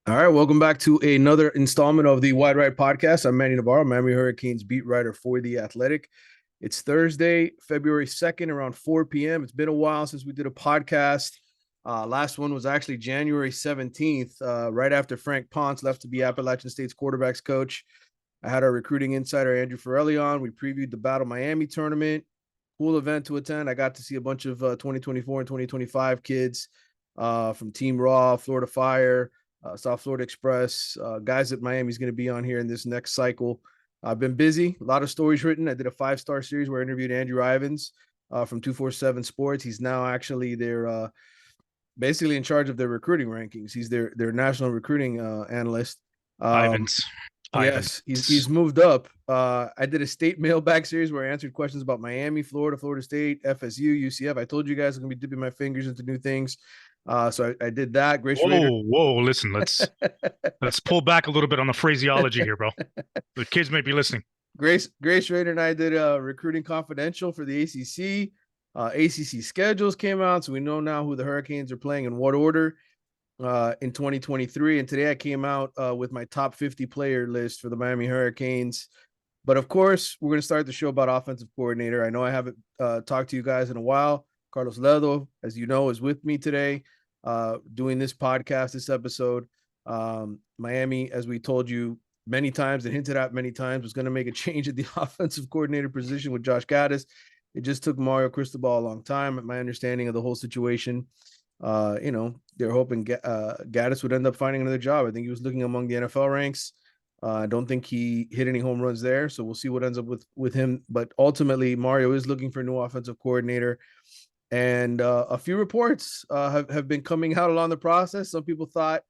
All right, welcome back to another installment of the Wide Right Podcast. I'm Manny Navarro, Miami Hurricanes beat writer for The Athletic. It's Thursday, February 2nd, around 4 p.m. It's been a while since we did a podcast. Last one was actually January 17th, right after Frank Ponce left to be Appalachian State's quarterbacks coach. I had our recruiting insider, Andrew Farelli, on. We previewed the Battle Miami tournament. Cool event to attend. I got to see a bunch of 2024 and 2025 kids from Team Raw, Florida Fire, South Florida Express, guys that Miami's going to be on here in this next cycle. I've been busy, a lot of stories written. I did a 5-star series where I interviewed Andrew Ivins from 247 Sports. He's now actually their basically in charge of their recruiting rankings. He's their national recruiting analyst. Um, Ivans. Ivans. yes, he's moved up. I did a state mailbag series where I answered questions about Miami, Florida, Florida State, FSU, UCF. I told you guys I'm going to be dipping my fingers into new things. So I did that. Grace Raider. Whoa. Listen, let's pull back a little bit on the phraseology here, bro. The kids may be listening. Grace Raider and I did recruiting confidential for the ACC. ACC schedules came out, so we know now who the Hurricanes are playing in what order in 2023. And today I came out with my top 50 player list for the Miami Hurricanes. But of course, we're going to start the show about offensive coordinator. I know I haven't talked to you guys in a while. Carlos Ledo, as you know, is with me today doing this podcast, this episode. Miami, as we told you many times and hinted at many times, was going to make a change at the offensive coordinator position with Josh Gattis. It just took Mario Cristobal a long time. My understanding of the whole situation, they're hoping Gattis would end up finding another job. I think he was looking among the NFL ranks. I don't think he hit any home runs there, so we'll see what ends up with him. But ultimately, Mario is looking for a new offensive coordinator, and a few reports have been coming out along the process. Some people thought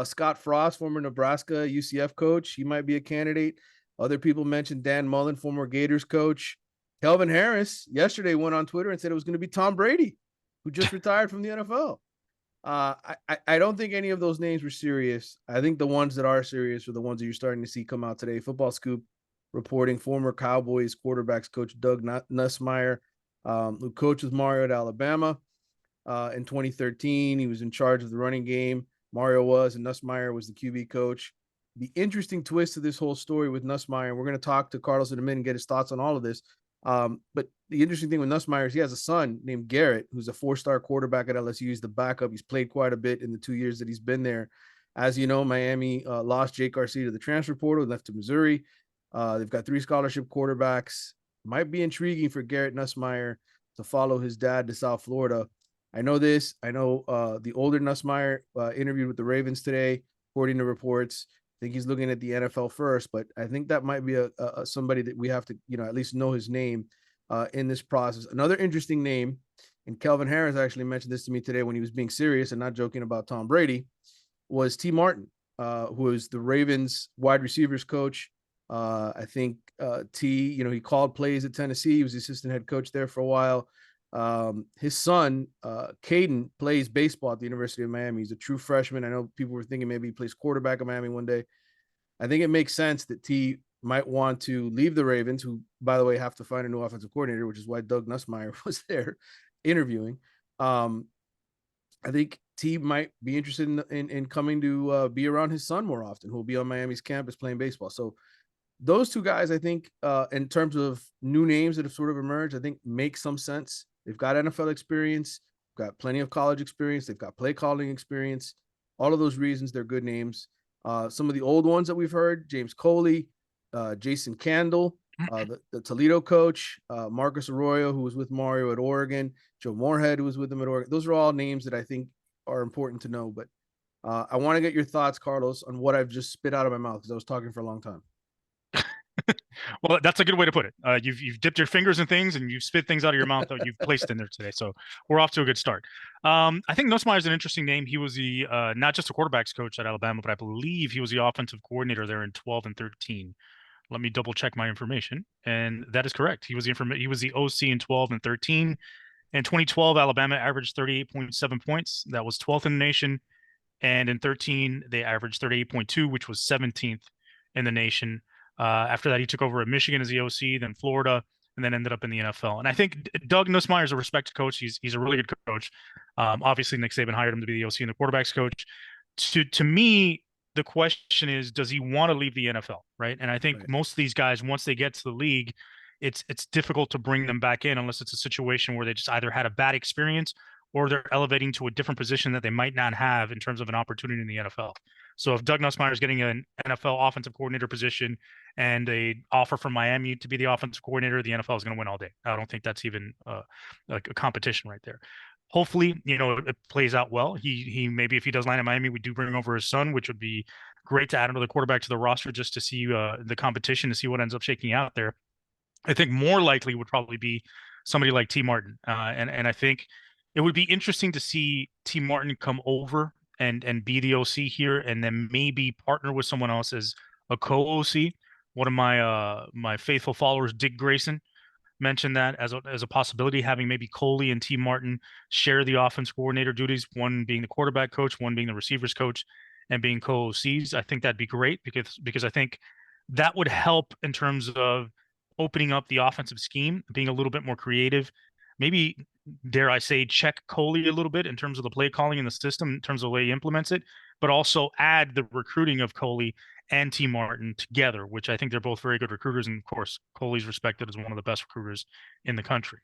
Scott Frost, former Nebraska UCF coach, he might be a candidate. Other people mentioned Dan Mullen, former Gators coach. Kelvin Harris yesterday went on Twitter and said it was going to be Tom Brady, who just retired from the NFL. I don't think any of those names were serious. I think the ones that are serious are the ones that you're starting to see come out today. Football Scoop reporting former Cowboys quarterbacks coach Doug Nussmeier, who coached with Mario at Alabama in 2013. He was in charge of the running game. Mario was, and Nussmeier was the QB coach. The interesting twist to this whole story with Nussmeier, and we're going to talk to Carlos in a minute and get his thoughts on all of this. But the interesting thing with Nussmeier is he has a son named Garrett, who's a 4-star quarterback at LSU. He's the backup. He's played quite a bit in the 2 years that he's been there. As you know, Miami lost Jake Garcia to the transfer portal, left to Missouri. They've got 3 scholarship quarterbacks. Might be intriguing for Garrett Nussmeier to follow his dad to South Florida. I know this. I know the older Nussmeier interviewed with the Ravens today, according to reports. I think he's looking at the NFL first, but I think that might be a somebody that we have to, at least know his name in this process. Another interesting name, and Kelvin Harris actually mentioned this to me today when he was being serious and not joking about Tom Brady, was T. Martin, who is the Ravens wide receivers coach. I think T, he called plays at Tennessee. He was the assistant head coach there for a while. His son, Caden, plays baseball at the University of Miami. He's a true freshman. I know people were thinking maybe he plays quarterback at Miami one day. I think it makes sense that T might want to leave the Ravens, who, by the way, have to find a new offensive coordinator, which is why Doug Nussmeier was there interviewing. I think T might be interested in coming to be around his son more often, who'll be on Miami's campus playing baseball. So those two guys, I think, in terms of new names that have sort of emerged, I think make some sense. They've got NFL experience, got plenty of college experience. They've got play calling experience. All of those reasons, they're good names. Some of the old ones that we've heard, James Coley, Jason Candle, the Toledo coach, Marcus Arroyo, who was with Mario at Oregon, Joe Moorhead, who was with him at Oregon. Those are all names that I think are important to know. But I want to get your thoughts, Carlos, on what I've just spit out of my mouth because I was talking for a long time. Well, that's a good way to put it. You've dipped your fingers in things and you've spit things out of your mouth that you've placed in there today. So we're off to a good start. I think Nussmeier is an interesting name. He was the not just a quarterbacks coach at Alabama, but I believe he was the offensive coordinator there in 12 and 13. Let me double check my information, and that is correct. He was the OC in 12 and 13. In 2012, Alabama averaged 38.7 points. That was 12th in the nation. And in 13, they averaged 38.2, which was 17th in the nation. After that, he took over at Michigan as the OC, then Florida, and then ended up in the NFL. And I think Doug Nussmeier is a respected coach. He's a really good coach. Obviously, Nick Saban hired him to be the OC and the quarterbacks coach. To me, the question is, does he want to leave the NFL, right? And I think Right. most of these guys, once they get to the league, it's difficult to bring them back in unless it's a situation where they just either had a bad experience or they're elevating to a different position that they might not have in terms of an opportunity in the NFL. So if Doug Nussmeier is getting an NFL offensive coordinator position and a offer from Miami to be the offensive coordinator, the NFL is going to win all day. I don't think that's even like a competition right there. Hopefully, it plays out well. He maybe if he does land in Miami, we do bring over his son, which would be great to add another quarterback to the roster just to see the competition, to see what ends up shaking out there. I think more likely would probably be somebody like T. Martin, and I think it would be interesting to see T. Martin come over and be the OC here, and then maybe partner with someone else as a co-OC. One of my faithful followers, Dick Grayson, mentioned that as a possibility, having maybe Coley and T. Martin share the offense coordinator duties, one being the quarterback coach, one being the receivers coach, and being co-OCs. I think that'd be great because I think that would help in terms of opening up the offensive scheme, being a little bit more creative. Maybe, dare I say, check Coley a little bit in terms of the play calling in the system, in terms of the way he implements it, but also add the recruiting of Coley and T. Martin together, which I think they're both very good recruiters. And of course, Coley's respected as one of the best recruiters in the country.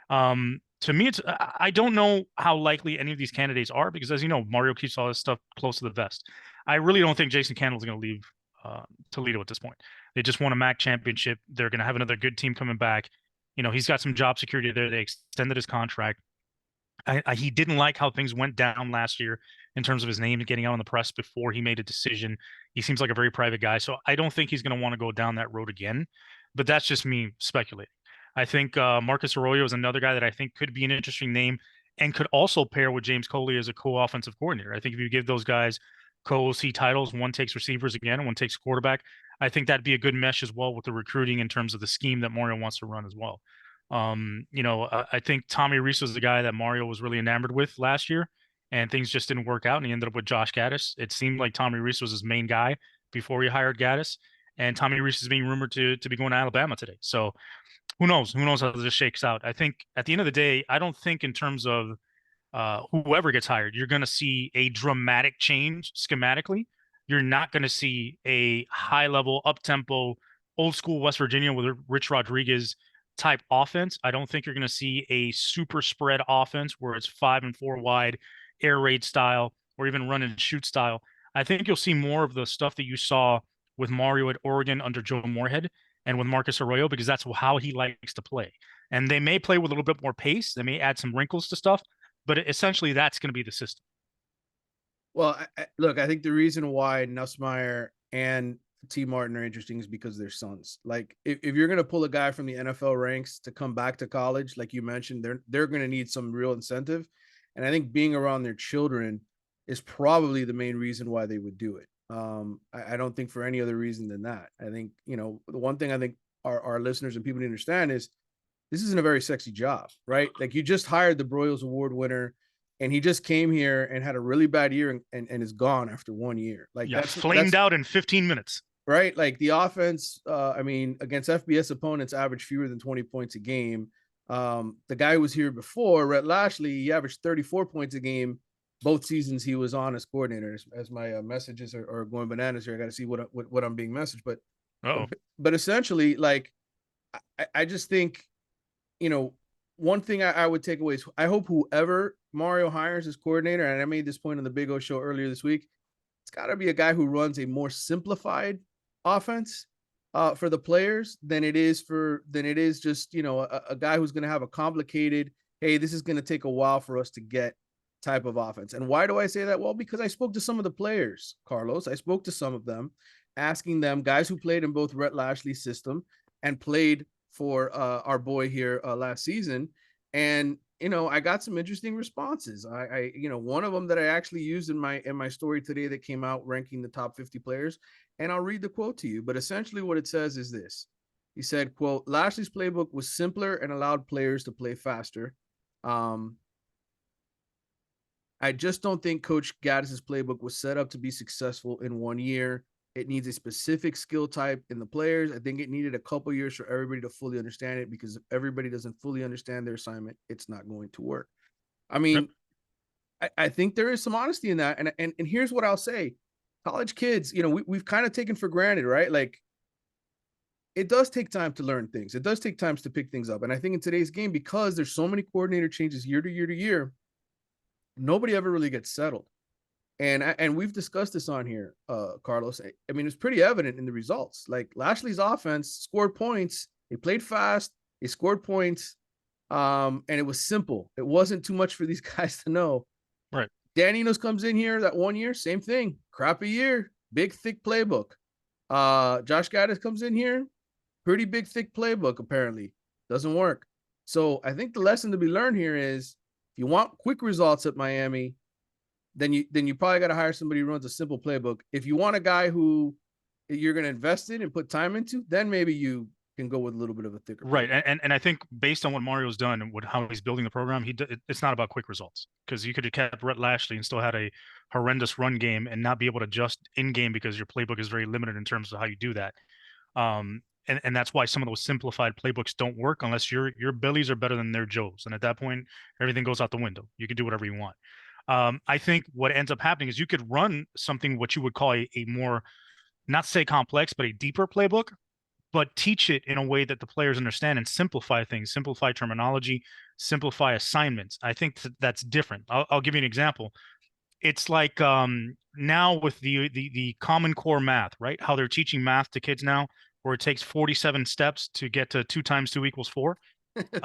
To me, I don't know how likely any of these candidates are because, as you know, Mario keeps all this stuff close to the vest. I really don't think Jason Candle is going to leave Toledo at this point. They just won a MAC championship. They're going to have another good team coming back. He's got some job security there. They extended his contract. He didn't like how things went down last year in terms of his name getting out in the press before he made a decision. He seems like a very private guy, so I don't think he's going to want to go down that road again. But that's just me speculating. I think Marcus Arroyo is another guy that I think could be an interesting name and could also pair with James Coley as a co-offensive coordinator. I think if you give those guys co-OC titles, one takes receivers again and one takes quarterback, I think that'd be a good mesh as well with the recruiting in terms of the scheme that Mario wants to run as well. I think Tommy Reese was the guy that Mario was really enamored with last year, and things just didn't work out, and he ended up with Josh Gattis. It seemed like Tommy Reese was his main guy before he hired Gattis, and Tommy Reese is being rumored to be going to Alabama today. So who knows? Who knows how this shakes out? I think at the end of the day, I don't think in terms of whoever gets hired, you're going to see a dramatic change schematically. You're not going to see a high level, up tempo, old school West Virginia with Rich Rodriguez type offense. I don't think you're going to see a super spread offense where it's 5 and 4 wide, air raid style, or even run and shoot style. I think you'll see more of the stuff that you saw with Mario at Oregon under Joe Moorhead and with Marcus Arroyo, because that's how he likes to play. And they may play with a little bit more pace. They may add some wrinkles to stuff, but essentially that's going to be the system. Well, look, I think the reason why Nussmeier and T. Martin are interesting is because they're sons. Like, if you're going to pull a guy from the NFL ranks to come back to college, like you mentioned, they're going to need some real incentive, and I think being around their children is probably the main reason why they would do it. I don't think for any other reason than that. I think the one thing I think our listeners and people need to understand is this isn't a very sexy job, right? Like, you just hired the Broyles Award winner, and he just came here and had a really bad year and is gone after 1 year. Like, yeah, flamed out in 15 minutes. Right. Like, the offense, against FBS opponents averaged fewer than 20 points a game. The guy who was here before, Rhett Lashley, he averaged 34 points a game both seasons he was on as coordinator. As my messages are going bananas here, I got to see what I'm being messaged. But essentially, like, I just think, one thing I would take away is I hope whoever Mario hires as coordinator, and I made this point on the Big O show earlier this week, it's got to be a guy who runs a more simplified offense for the players than it is just a guy who's going to have a complicated, hey, this is going to take a while for us to get type of offense. And why do I say that? Well, because I spoke to some of the players, Carlos. I spoke to some of them, asking them, guys who played in both Rhett Lashley's system and played for our boy here last season, and I got some interesting responses. I one of them that I actually used in my story today that came out ranking the top 50 players, and I'll read the quote to you. But essentially what it says is this. He said, quote, Lashley's playbook was simpler and allowed players to play faster. I just don't think Coach Gattis' playbook was set up to be successful in 1 year. It needs a specific skill type in the players. I think it needed a couple years for everybody to fully understand it, because if everybody doesn't fully understand their assignment, it's not going to work. I mean, I think there is some honesty in that. And here's what I'll say. college kids, we've kind of taken for granted, right? Like it does take time to learn things. It does take time to pick things up. And I think in today's game, because there's so many coordinator changes year to year to year, nobody ever really gets settled. And we've discussed this on here, Carlos. I mean, it's pretty evident in the results. Like Lashley's offense scored points. They played fast. They scored points. And it was simple. It wasn't too much for these guys to know. Right. Dan Enos comes in here that 1 year, same thing. Crappy year, big thick playbook. Josh Gattis comes in here, pretty big thick playbook. Apparently, doesn't work. So I think the lesson to be learned here is, if you want quick results at Miami, then you probably got to hire somebody who runs a simple playbook. If you want a guy who you're going to invest in and put time into, then maybe you can go with a little bit of a thicker Right. playbook. And I think based on what Mario's done and how he's building the program, it's not about quick results, because you could have kept Rhett Lashley and still had a horrendous run game and not be able to adjust in game because your playbook is very limited in terms of how you do that. And that's why some of those simplified playbooks don't work unless your Billies are better than their Joes. And at that point, everything goes out the window. You can do whatever you want. I think what ends up happening is you could run something what you would call a more, not say complex, but a deeper playbook, but teach it in a way that the players understand and simplify things, simplify terminology, simplify assignments. I think that's different. I'll give you an example. It's like now with the Common Core math, right? How they're teaching math to kids now, where it takes 47 steps to get to 2 times 2 equals 4.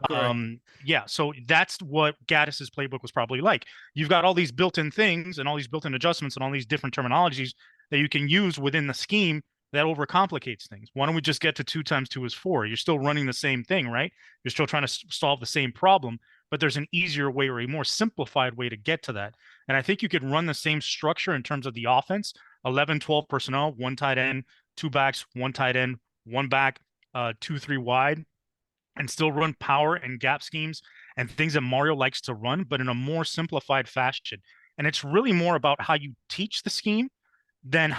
Correct. Yeah, so that's what Gaddis's playbook was probably like. You've got all these built-in things and all these built-in adjustments and all these different terminologies that you can use within the scheme that overcomplicates things. Why don't we just get to 2 times 2 is 4? You're still running the same thing, right? You're still trying to solve the same problem, but there's an easier way or a more simplified way to get to that. And I think you could run the same structure in terms of the offense, 11, 12 personnel, 1 tight end, 2 backs, 1 tight end, 1 back, 2, 3 wide, and still run power and gap schemes and things that Mario likes to run, but in a more simplified fashion. And it's really more about how you teach the scheme than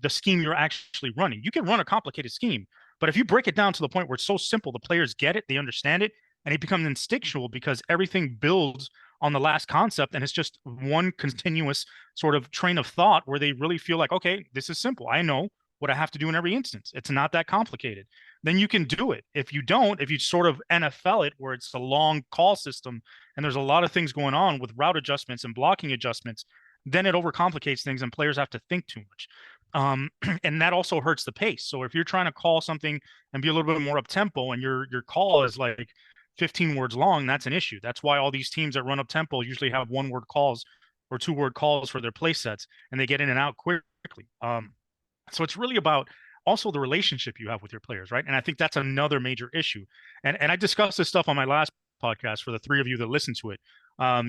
the scheme you're actually running. You can run a complicated scheme, but if you break it down to the point where it's so simple, the players get it, they understand it, and it becomes instinctual because everything builds on the last concept, and it's just one continuous sort of train of thought where they really feel like, okay, this is simple. I know what I have to do in every instance. It's not that complicated. Then you can do it. If you don't, if you sort of NFL it where it's a long call system and there's a lot of things going on with route adjustments and blocking adjustments, then it overcomplicates things and players have to think too much. And that also hurts the pace. So if you're trying to call something and be a little bit more up tempo and your call is like 15 words long, that's an issue. That's why all these teams that run up tempo usually have 1-word calls or 2-word calls for their play sets, and they get in and out quickly. So it's really about also the relationship you have with your players, right? And I think that's another major issue. And I discussed this stuff on my last podcast for the 3 of you that listen to it.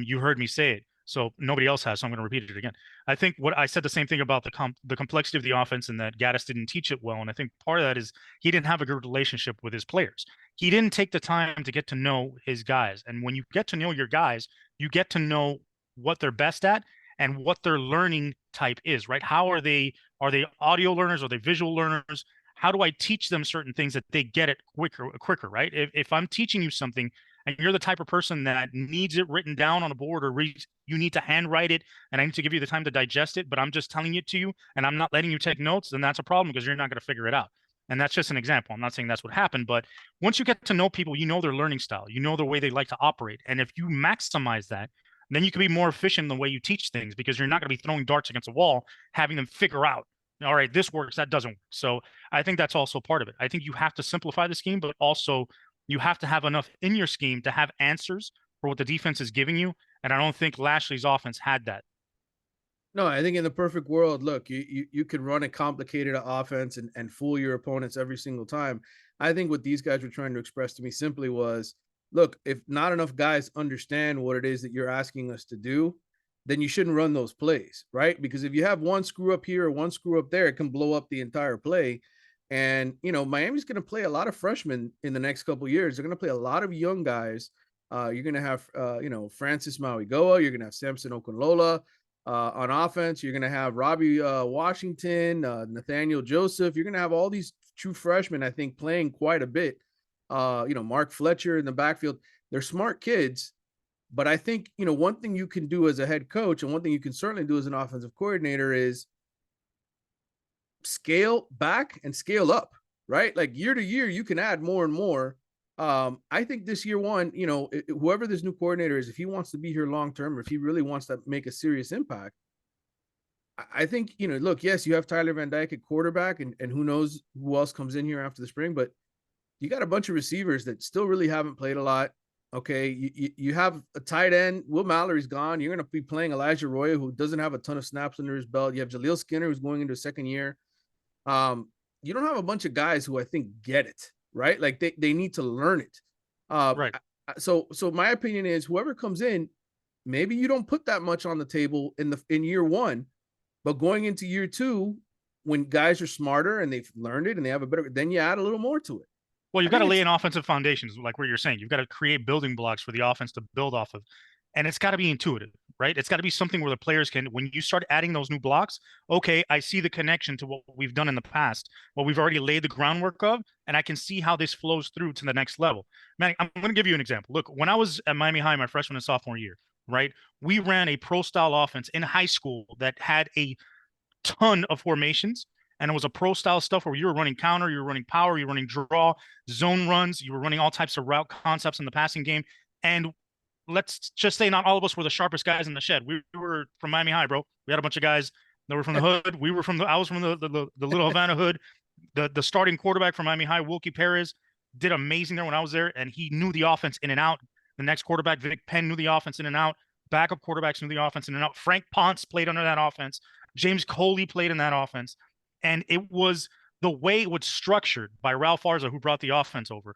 You heard me say it, so nobody else has, so I'm going to repeat it again. I think what I said the same thing about the complexity of the offense and that Gattis didn't teach it well. And I think part of that is he didn't have a good relationship with his players. He didn't take the time to get to know his guys. And when you get to know your guys, you get to know what they're best at and what their learning type is, right? How are they audio learners? Are they visual learners? How do I teach them certain things that they get it quicker, right? If I'm teaching you something and you're the type of person that needs it written down on a board or you need to handwrite it and I need to give you the time to digest it, but I'm just telling it to you and I'm not letting you take notes, then that's a problem because you're not going to figure it out. And that's just an example. I'm not saying that's what happened, but once you get to know people, you know their learning style, you know the way they like to operate. And if you maximize that, then you can be more efficient in the way you teach things because you're not going to be throwing darts against a wall, having them figure out, all right, this works, that doesn't work. So I think that's also part of it. I think you have to simplify the scheme, but also you have to have enough in your scheme to have answers for what the defense is giving you. And I don't think Lashley's offense had that. No, I think in the perfect world, look, you could run a complicated offense and fool your opponents every single time. I think what these guys were trying to express to me simply was, look, if not enough guys understand what it is that you're asking us to do, then you shouldn't run those plays, right? Because if you have one screw up here or one screw up there, it can blow up the entire play. And Miami's going to play a lot of freshmen in the next couple of years. They're going to play a lot of young guys. You're going to have Francis Mauigoa. You're going to have Samson Okunlola. On offense, you're going to have Robbie Washington, Nathaniel Joseph. You're going to have all these true freshmen, I think, playing quite a bit. Mark Fletcher in the backfield. They're smart kids, but I think, one thing you can do as a head coach and one thing you can certainly do as an offensive coordinator is scale back and scale up, right? Like year to year, you can add more and more. I think this year one, whoever this new coordinator is, if he wants to be here long term, or if he really wants to make a serious impact, I think, look, yes, you have Tyler Van Dyke at quarterback, and who knows who else comes in here after the spring, but you got a bunch of receivers that still really haven't played a lot. Okay, you have a tight end. Will Mallory's gone. You're going to be playing Elijah Roya, who doesn't have a ton of snaps under his belt. You have Jaleel Skinner, who's going into a second year. You don't have a bunch of guys who I think get it, right? Like they need to learn it. Right. So my opinion is whoever comes in, maybe you don't put that much on the table in year one, but going into year two, when guys are smarter and they've learned it and they have a better, then you add a little more to it. Well, I you've got to think lay it's an offensive foundation, like what you're saying. You've got to create building blocks for the offense to build off of. And it's got to be intuitive, right? It's got to be something where the players can, when you start adding those new blocks, okay, I see the connection to what we've done in the past, what we've already laid the groundwork of, and I can see how this flows through to the next level. Man, I'm going to give you an example. Look, when I was at Miami High my freshman and sophomore year, right, we ran a pro style offense in high school that had a ton of formations. And it was a pro style stuff where you were running counter, you were running power, you were running draw, zone runs, you were running all types of route concepts in the passing game. And let's just say not all of us were the sharpest guys in the shed. We were from Miami High, bro. We had a bunch of guys that were from the hood. We were from I was from the little Havana hood. The starting quarterback from Miami High, Wilkie Perez, did amazing there when I was there, and he knew the offense in and out. The next quarterback, Vic Penn, knew the offense in and out. Backup quarterbacks knew the offense in and out. Frank Ponce played under that offense. James Coley played in that offense. And it was the way it was structured by Ralph Arza, who brought the offense over,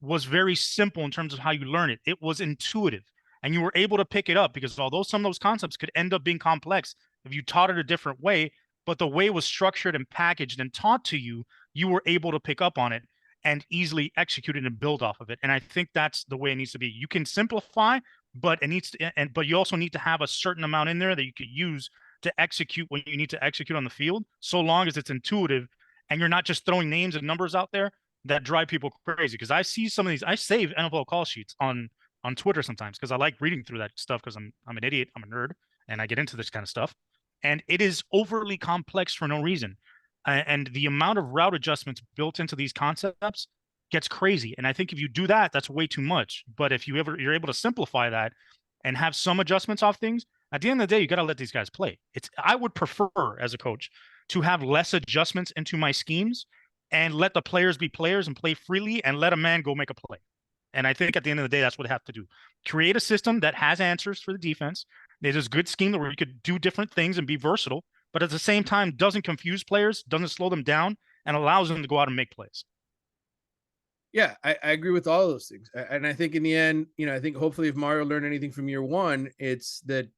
was very simple in terms of how you learn it. It was intuitive, and you were able to pick it up because although some of those concepts could end up being complex if you taught it a different way, but the way it was structured and packaged and taught to you, you were able to pick up on it and easily execute it and build off of it. And I think that's the way it needs to be. You can simplify, but it needs to, but you also need to have a certain amount in there that you could use to execute when you need to execute on the field, so long as it's intuitive and you're not just throwing names and numbers out there that drive people crazy. Because I see some of these, I save NFL call sheets on Twitter sometimes because I like reading through that stuff because I'm an idiot, I'm a nerd, and I get into this kind of stuff. And it is overly complex for no reason. And the amount of route adjustments built into these concepts gets crazy. And I think if you do that, that's way too much. But if you're able to simplify that and have some adjustments off things, at the end of the day, you got to let these guys play. I would prefer as a coach to have less adjustments into my schemes and let the players be players and play freely and let a man go make a play. And I think at the end of the day, that's what they have to do. Create a system that has answers for the defense. There's a good scheme where you could do different things and be versatile, but at the same time, doesn't confuse players, doesn't slow them down, and allows them to go out and make plays. Yeah, I agree with all those things. And I think in the end, I think hopefully if Mario learned anything from year one, it's that,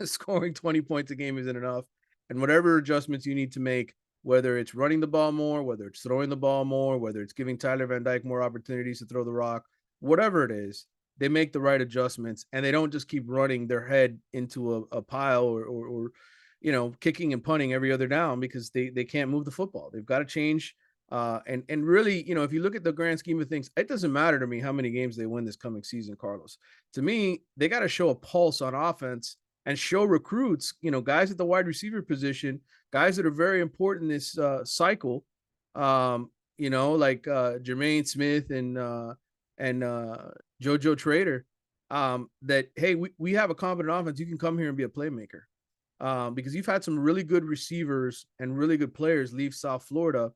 scoring 20 points a game isn't enough. And whatever adjustments you need to make, whether it's running the ball more, whether it's throwing the ball more, whether it's giving Tyler Van Dyke more opportunities to throw the rock, whatever it is, they make the right adjustments and they don't just keep running their head into a pile or kicking and punting every other down because they can't move the football. They've got to change. And really, if you look at the grand scheme of things, it doesn't matter to me how many games they win this coming season, Carlos. To me, they got to show a pulse on offense and show recruits, guys at the wide receiver position, guys that are very important in this cycle, like Jermaine Smith and JoJo Trader, that, hey, we have a competent offense. You can come here and be a playmaker. Because you've had some really good receivers and really good players leave South Florida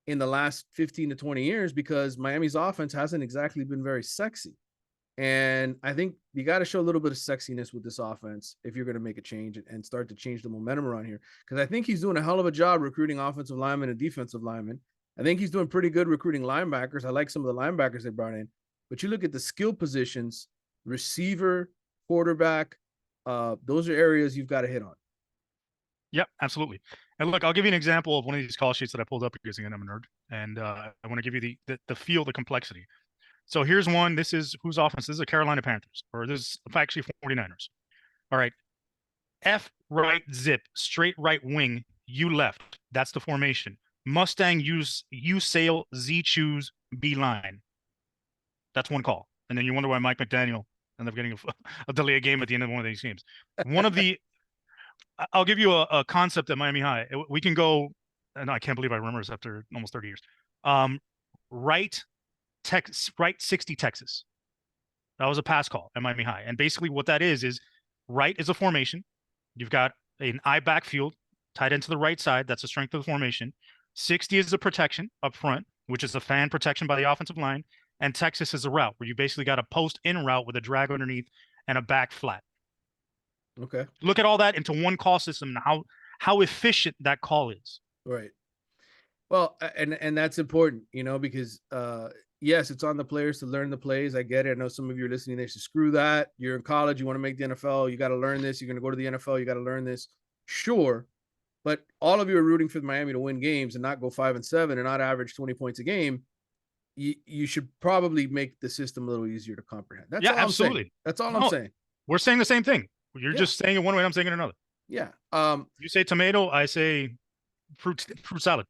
in the last 15 to 20 years because Miami's offense hasn't exactly been very sexy. And I think you got to show a little bit of sexiness with this offense if you're going to make a change and start to change the momentum around here. Because I think he's doing a hell of a job recruiting offensive linemen and defensive linemen. I think he's doing pretty good recruiting linebackers. I like some of the linebackers they brought in. But you look at the skill positions, receiver, quarterback, those are areas you've got to hit on. Yep, absolutely. And look, I'll give you an example of one of these call sheets that I pulled up because again, I'm a nerd, and I want to give you the feel, the complexity. So here's one. This is whose offense? This is the Carolina Panthers, or this is actually 49ers. All right. F right zip, straight right wing, U left. That's the formation. Mustang use U sail, Z choose, B line. That's one call. And then you wonder why Mike McDaniel ended up getting a delay a game at the end of one of these games. One of the I'll give you a concept at Miami High. We can go and I can't believe I remember this after almost 30 years. Um, right, right 60 Texas. That was a pass call at Miami High. And basically what that is right is a formation. You've got an I backfield tied into the right side. That's the strength of the formation. 60 is the protection up front, which is a fan protection by the offensive line. And Texas is a route where you basically got a post in route with a drag underneath and a back flat. Okay. Look at all that into one call system and how efficient that call is. Right. Well, and that's important, because yes, it's on the players to learn the plays. I get it. I know some of you are listening. They should screw that. You're in college. You want to make the NFL. You got to learn this. You're going to go to the NFL. You got to learn this. Sure, but all of you are rooting for Miami to win games and not go 5-7 and not average 20 points a game. You should probably make the system a little easier to comprehend. That's Yeah, all I'm saying. absolutely. That's all I'm No, saying. we're saying the same thing. You're Yeah. just saying it one way, I'm saying it another. Yeah. You say tomato, I say fruit salad.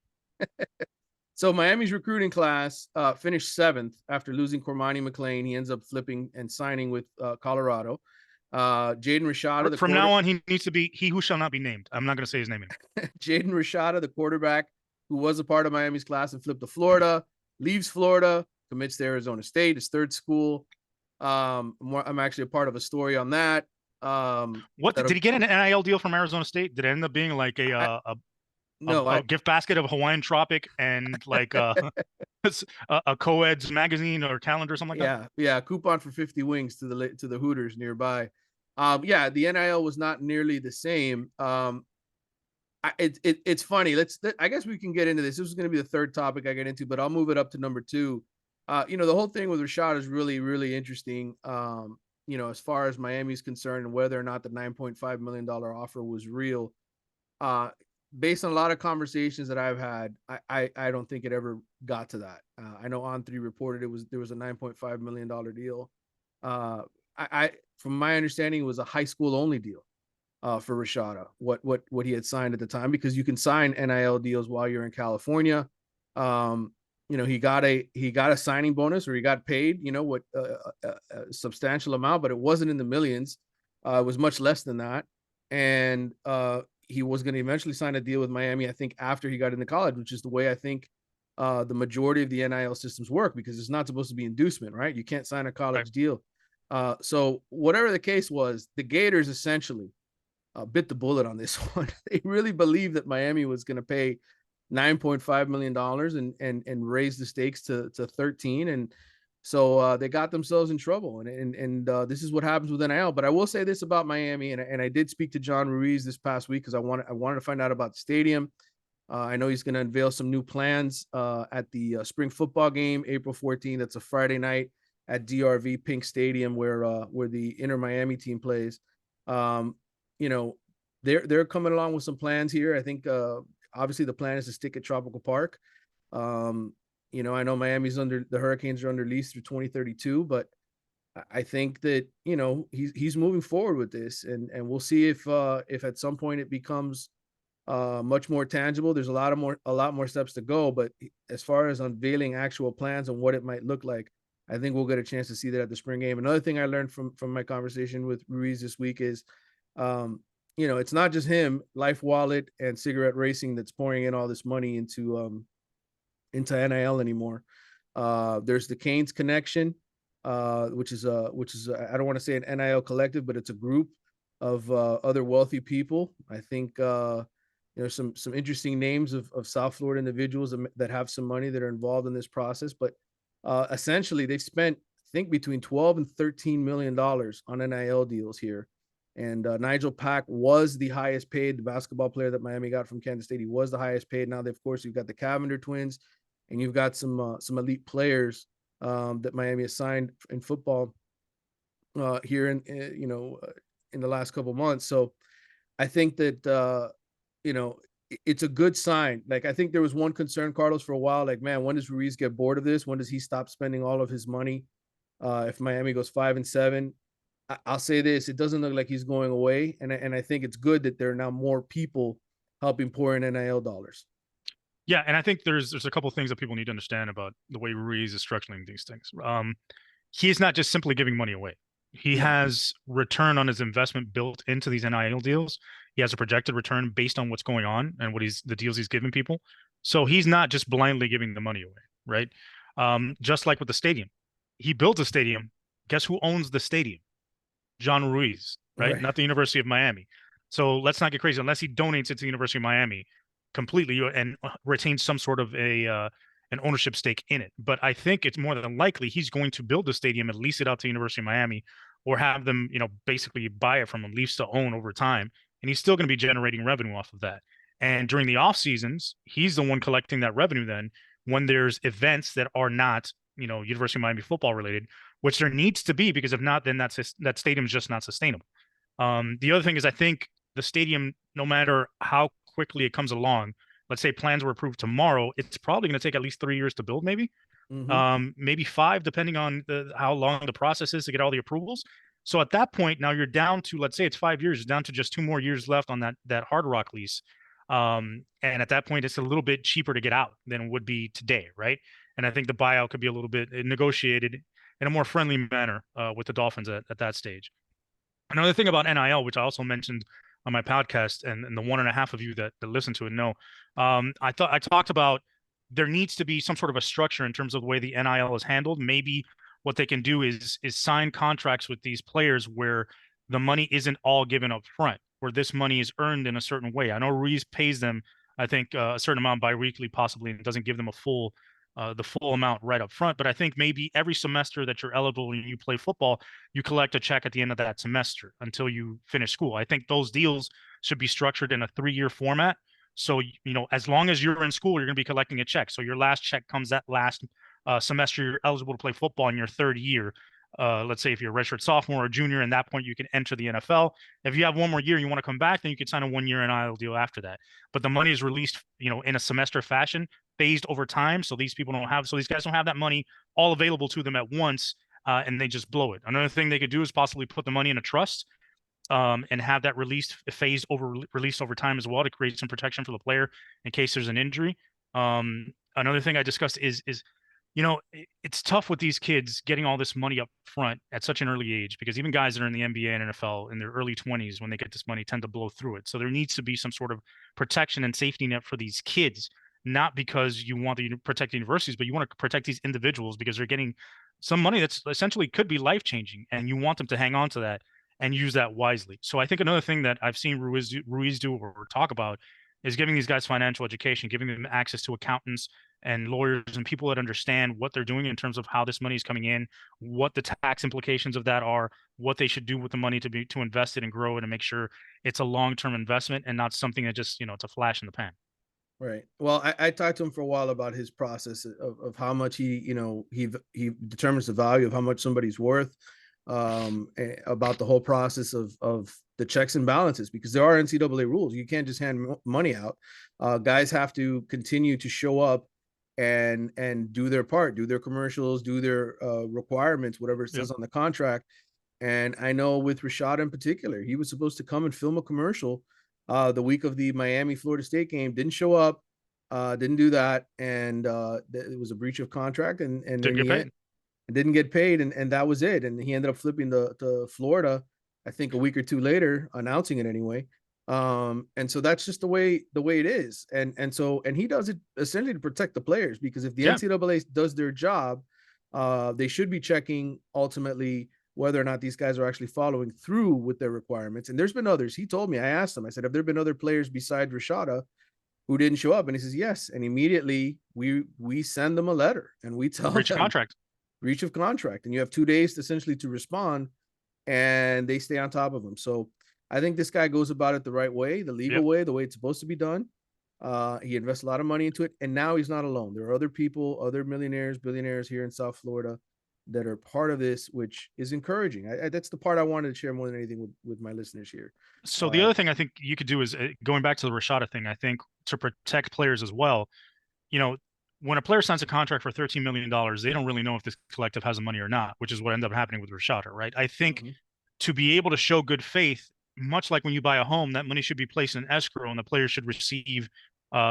So Miami's recruiting class finished 7th after losing Cormani McClain. He ends up flipping and signing with Colorado. Jaden Rashada, From now on, he needs to be he who shall not be named. I'm not going to say his name anymore. Jaden Rashada, the quarterback who was a part of Miami's class and flipped to Florida, leaves Florida, commits to Arizona State, his third school. I'm actually a part of a story on that. What did he get an NIL deal from Arizona State? Did it end up being like a gift basket of Hawaiian Tropic and like a co-ed's magazine or calendar or something like that? Yeah, coupon for 50 wings to the Hooters nearby. The NIL was not nearly the same. It's funny. I guess we can get into this. This is going to be the third topic I get into, but I'll move it up to number 2. The whole thing with Rashad is really, really interesting. As far as Miami's concerned and whether or not the $9.5 million offer was real. Based on a lot of conversations that I've had, I don't think it ever got to that. I know On3 reported there was a $9.5 million deal. From my understanding, it was a high school only deal for Rashada. What he had signed at the time, because you can sign NIL deals while you're in California. He got a signing bonus, or he got paid, a substantial amount, but it wasn't in the millions. It was much less than that. And he was going to eventually sign a deal with Miami, I think, after he got into college, which is the way I think the majority of the NIL systems work, because it's not supposed to be inducement, right? You can't sign a college deal. So whatever the case was, the Gators essentially bit the bullet on this one. They really believed that Miami was going to pay $9.5 million and raise the stakes to 13. And so they got themselves in trouble. And this is what happens with NIL. But I will say this about Miami, and I did speak to John Ruiz this past week because I wanted to find out about the stadium. I know he's going to unveil some new plans at the spring football game, April 14th. That's a Friday night at DRV Pink Stadium, where the Inter Miami team plays. They're coming along with some plans here. I think obviously the plan is to stick at Tropical Park. I know the Hurricanes are under lease through 2032, but I think that he's moving forward with this, and we'll see if at some point it becomes much more tangible. There's a lot more steps to go, but as far as unveiling actual plans and what it might look like, I think we'll get a chance to see that at the spring game. Another thing I learned from my conversation with Ruiz this week is, it's not just him, Life Wallet and Cigarette Racing, that's pouring in all this money into NIL anymore. There's the Canes Connection, which is I don't want to say an NIL collective, but it's a group of other wealthy people. I think there's some interesting names of South Florida individuals that have some money that are involved in this process. But essentially, they've spent, I think, between $12 and $13 million on NIL deals here. And Nigel Pack was the highest paid, the basketball player that Miami got from Kansas State. He was the highest paid. Now, of course, you've got the Cavender twins, and you've got some elite players that Miami has signed in football here in the last couple of months. So I think that it's a good sign. Like, I think there was one concern, Carlos, for a while. Like, man, when does Ruiz get bored of this? When does he stop spending all of his money? If Miami goes 5-7, I'll say this: it doesn't look like he's going away, and I think it's good that there are now more people helping pour in NIL dollars. Yeah, and I think there's a couple of things that people need to understand about the way Ruiz is structuring these things. He's not just simply giving money away. He Yeah. has return on his investment built into these NIL deals. He has a projected return based on what's going on and what the deals he's giving people. So he's not just blindly giving the money away, right? Just like with the stadium, he builds a stadium. Guess who owns the stadium? John Ruiz, right? Right. Not the University of Miami. So let's not get crazy unless he donates it to the University of Miami completely and retains some sort of a an ownership stake in it. But I think it's more than likely he's going to build the stadium and lease it out to the University of Miami, or have them, basically buy it from him, lease to own over time, and he's still going to be generating revenue off of that. And during the off seasons, he's the one collecting that revenue. Then when there's events that are not, University of Miami football related, which there needs to be, because if not, then that stadium is just not sustainable. The other thing is, I think the stadium, no matter how quickly it comes along, let's say plans were approved tomorrow, it's probably going to take at least 3 years to build, Hmm. maybe 5, depending on how long the process is to get all the approvals. So at that point, now you're down to, let's say it's 5 years, down to just 2 more years left on that Hard Rock lease. And at that point, it's a little bit cheaper to get out than it would be today, right? And I think the buyout could be a little bit negotiated in a more friendly manner with the Dolphins at that stage. Another thing about NIL, which I also mentioned on my podcast, and the one and a half of you that listen to it know, I talked about there needs to be some sort of a structure in terms of the way the NIL is handled. Maybe what they can do is sign contracts with these players where the money isn't all given up front, where this money is earned in a certain way. I know Ruiz pays them, I think, a certain amount biweekly, possibly, and doesn't give them the full amount right up front. But I think maybe every semester that you're eligible and you play football, you collect a check at the end of that semester until you finish school. I think those deals should be structured in a 3-year format. So, as long as you're in school, you're going to be collecting a check. So your last check comes that last semester you're eligible to play football in your third year. Let's say if you're a redshirt sophomore or junior, at that point you can enter the NFL. If you have one more year and you want to come back, then you can sign a 1-year NIL deal after that. But the money is released, in a semester fashion, phased over time. So these guys don't have that money all available to them at once, and they just blow it. Another thing they could do is possibly put the money in a trust, and have that released over time as well, to create some protection for the player in case there's an injury. Another thing I discussed is it's tough with these kids getting all this money up front at such an early age, because even guys that are in the NBA and NFL in their early 20s, when they get this money, tend to blow through it. So there needs to be some sort of protection and safety net for these kids, not because you want to protect the universities, but you want to protect these individuals because they're getting some money that's essentially could be life changing, and you want them to hang on to that and use that wisely. So I think another thing that I've seen Ruiz do or talk about is giving these guys financial education, giving them access to accountants and lawyers and people that understand what they're doing in terms of how this money is coming in, what the tax implications of that are, what they should do with the money to invest it and grow it and make sure it's a long-term investment and not something that just, it's a flash in the pan. Right. Well, I talked to him for a while about his process of how much he determines the value of how much somebody's worth, about the whole process of the checks and balances, because there are NCAA rules. You can't just hand money out. Guys have to continue to show up and do their part, do their commercials, do their requirements, whatever it Yep. says on the contract. And I know with Rashad in particular, he was supposed to come and film a commercial the week of the Miami Florida State game, didn't show up, didn't do that, and it was a breach of contract, and Didn't in get the paid. end, didn't get paid, and that was it. And he ended up flipping to Florida, I think a week or two later, announcing it anyway. And so that's just the way it is, and he does it essentially to protect the players, because if the Yeah. NCAA does their job, they should be checking ultimately whether or not these guys are actually following through with their requirements. And there's been others. He told me, I asked him, I said, have there been other players besides Rashada who didn't show up? And he says, yes. And immediately we send them a letter and we tell Breach of them contract. breach of contract. And you have 2 days essentially to respond, and they stay on top of them. So I think this guy goes about it the right way, the legal Yep. way, the way it's supposed to be done. He invests a lot of money into it, and now he's not alone. There are other people, other millionaires, billionaires here in South Florida that are part of this, which is encouraging. That's the part I wanted to share more than anything with my listeners here. So the other thing I think you could do is, going back to the Rashada thing, I think to protect players as well, you know, when a player signs a contract for $13 million, they don't really know if this collective has the money or not, which is what ended up happening with Rashada, right? I think Mhm. to be able to show good faith, much like when you buy a home, that money should be placed in escrow and the player should receive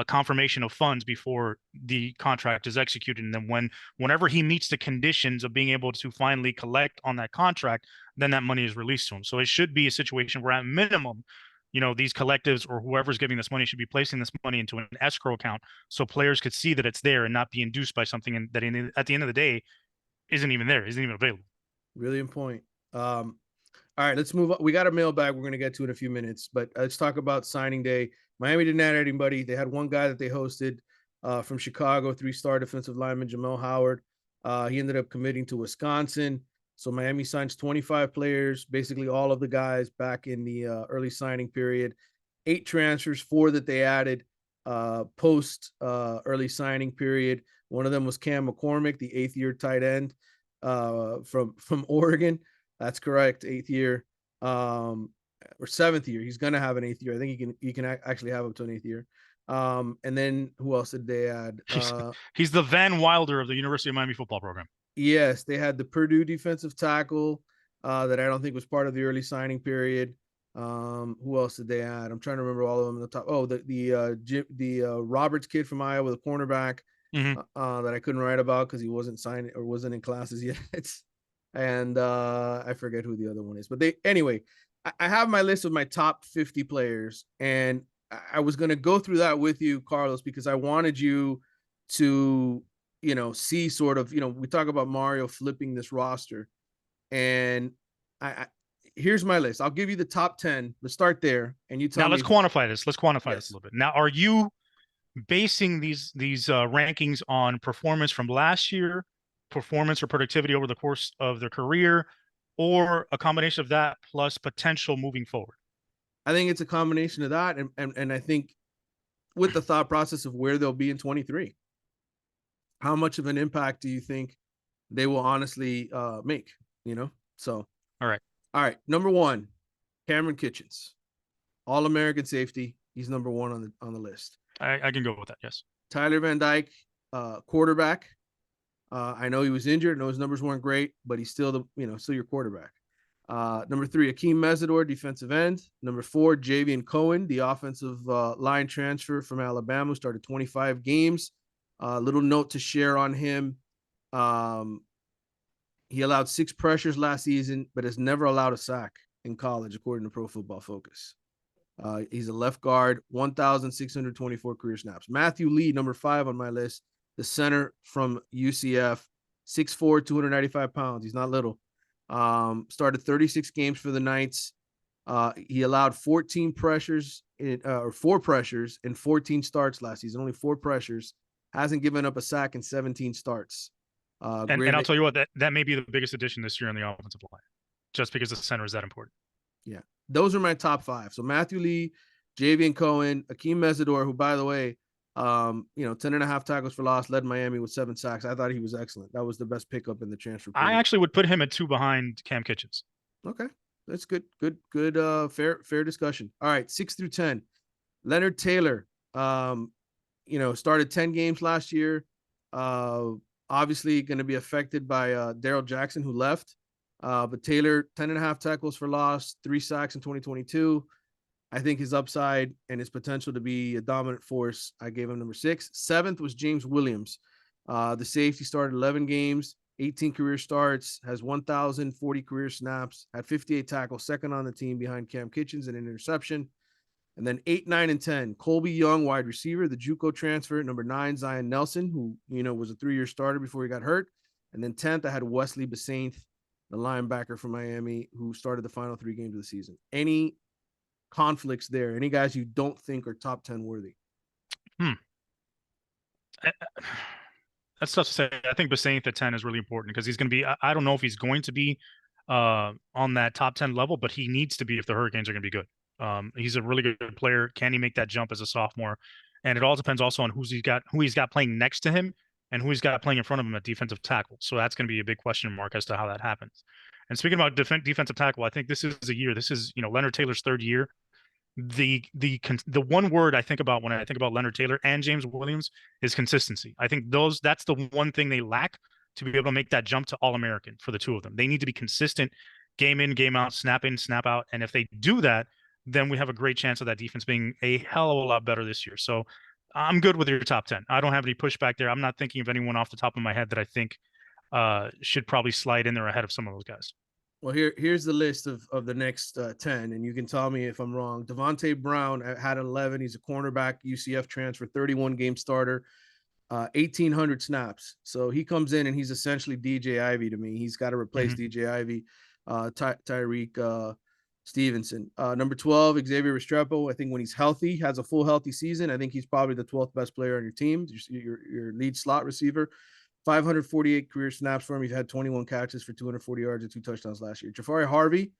confirmation of funds before the contract is executed. And then whenever he meets the conditions of being able to finally collect on that contract, then that money is released to him. So it should be a situation where at minimum, these collectives or whoever's giving this money should be placing this money into an escrow account so players could see that it's there and not be induced by something that at the end of the day isn't even there, isn't even available. Really important. All right, let's move on. We got a mailbag we're going to get to in a few minutes, but let's talk about signing day. Miami didn't add anybody. They had one guy that they hosted from Chicago, 3-star defensive lineman Jamel Howard. He ended up committing to Wisconsin. So Miami signs 25 players, basically all of the guys back in the early signing period. 8 transfers, 4 that they added post early signing period. One of them was Cam McCormick, the 8th-year tight end from Oregon. That's correct. 8th year, or 7th year. He's gonna have an 8th year. I think he can actually have up to an 8th year. And then who else did they add? He's the Van Wilder of the University of Miami football program. Yes, they had the Purdue defensive tackle that I don't think was part of the early signing period. Who else did they add? I'm trying to remember all of them in the top. Oh, the Roberts kid from Iowa, the cornerback that I couldn't write about because he wasn't signed or wasn't in classes yet. And I forget who the other one is, but I have my list of my top 50 players, and I was going to go through that with you, Carlos, because I wanted you to, see sort of, we talk about Mario flipping this roster, and here's my list. I'll give you the top 10. Let's start there, and you tell me. Now let's quantify this. Let's quantify this a little bit. Now, are you basing these rankings on performance from last year, performance or productivity over the course of their career, or a combination of that plus potential moving forward? I think it's a combination of that, and I think with the thought process of where they'll be in 23. How much of an impact do you think they will honestly make? So all right. Number 1, Cameron Kitchens, All-American safety. He's number 1 on the list. I can go with that. Yes. Tyler Van Dyke, quarterback. I know he was injured. I know his numbers weren't great, but he's still still your quarterback. Number 3, Akeem Mesidor, defensive end. Number 4, Javian Cohen, the offensive line transfer from Alabama, started 25 games. Little note to share on him. He allowed 6 pressures last season, but has never allowed a sack in college, according to Pro Football Focus. He's a left guard, 1,624 career snaps. Matthew Lee, number 5 on my list, the center from UCF, 6'4", 295 pounds. He's not little. Started 36 games for the Knights. He allowed 14 pressures or 4 pressures in 14 starts last season. Only 4 pressures. Hasn't given up a sack in 17 starts. And I'll tell you what, that may be the biggest addition this year on the offensive line, just because the center is that important. Yeah, those are my top 5. So Matthew Lee, Javian Cohen, Akeem Mesidor, who, by the way, 10.5 tackles for loss, led Miami with 7 sacks. I thought he was excellent. That was the best pickup in the transfer period. I actually would put him at 2 behind Cam Kitchens. Okay, that's good. Fair discussion. All right, 6 through 10. Leonard Taylor, started 10 games last year. Obviously going to be affected by Daryl Jackson, who left. But Taylor, 10.5 tackles for loss, 3 sacks in 2022. I think his upside and his potential to be a dominant force, I gave him number 6. 7th was James Williams. The safety started 11 games, 18 career starts, has 1,040 career snaps, had 58 tackles, second on the team behind Cam Kitchens and an interception. And then 8, 9, and 10, Colby Young, wide receiver, the JUCO transfer. Number 9, Zion Nelson, who, was a 3-year starter before he got hurt. And then 10th, I had Wesley Basainth, the linebacker from Miami, who started the final 3 games of the season. Any conflicts there? Any guys you don't think are top 10 worthy? That's tough to say. I think Basainth at 10 is really important because he's going to be, I don't know if he's going to be on that top 10 level, but he needs to be if the Hurricanes are going to be good. He's a really good player. Can he make that jump as a sophomore? And it all depends also on who he's got playing next to him and who he's got playing in front of him at defensive tackle. So that's going to be a big question mark as to how that happens. And speaking about defensive tackle, I think this is a year. This is, Leonard Taylor's 3rd year. The one word I think about when I think about Leonard Taylor and James Williams is consistency. I think that's the one thing they lack to be able to make that jump to All-American for the 2 of them. They need to be consistent, game in, game out, snap in, snap out. And if they do that, then we have a great chance of that defense being a hell of a lot better this year. So I'm good with your top 10. I don't have any pushback there. I'm not thinking of anyone off the top of my head that I think should probably slide in there ahead of some of those guys. Well, here's the list of the next 10, and you can tell me if I'm wrong. Devontae Brown had 11. He's a cornerback, UCF transfer, 31 game starter, 1,800 snaps. So he comes in and he's essentially DJ Ivy to me. He's got to replace DJ Ivy, Tyreek Stevenson. Number 12, Xavier Restrepo. I think when he's healthy, has a full healthy season, I think he's probably the 12th best player on your team, your lead slot receiver. 548 career snaps for him. He's had 21 catches for 240 yards and 2 touchdowns last year. Jafari Harvey,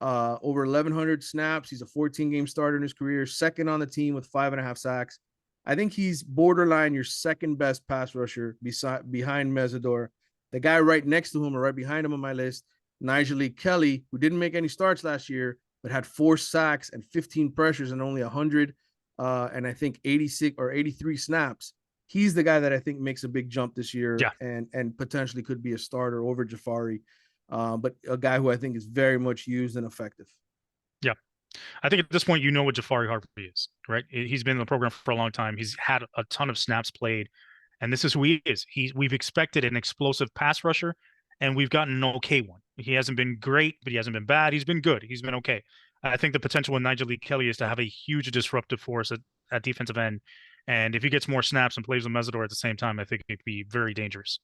over 1,100 snaps. He's a 14-game starter in his career, second on the team with 5.5 sacks. I think he's borderline your second best pass rusher behind Mesidor. The guy right next to him or right behind him on my list, Nigel Lee Kelly, who didn't make any starts last year, but had 4 sacks and 15 pressures and only 100 and I think 86 or 83 snaps. He's the guy that I think makes a big jump this year and potentially could be a starter over Jafari, but a guy who I think is very much used and effective. Yeah. I think at this point, you know what Jafari Harvey is, right? He's been in the program for a long time. He's had a ton of snaps played, and this is who he is. We've expected an explosive pass rusher, and we've gotten an okay one. He hasn't been great, but he hasn't been bad. He's been good. He's been okay. I think the potential with Nigel Lee Kelly is to have a huge disruptive force at defensive end. And if he gets more snaps and plays with Mesidor at the same time, I think it could be very dangerous.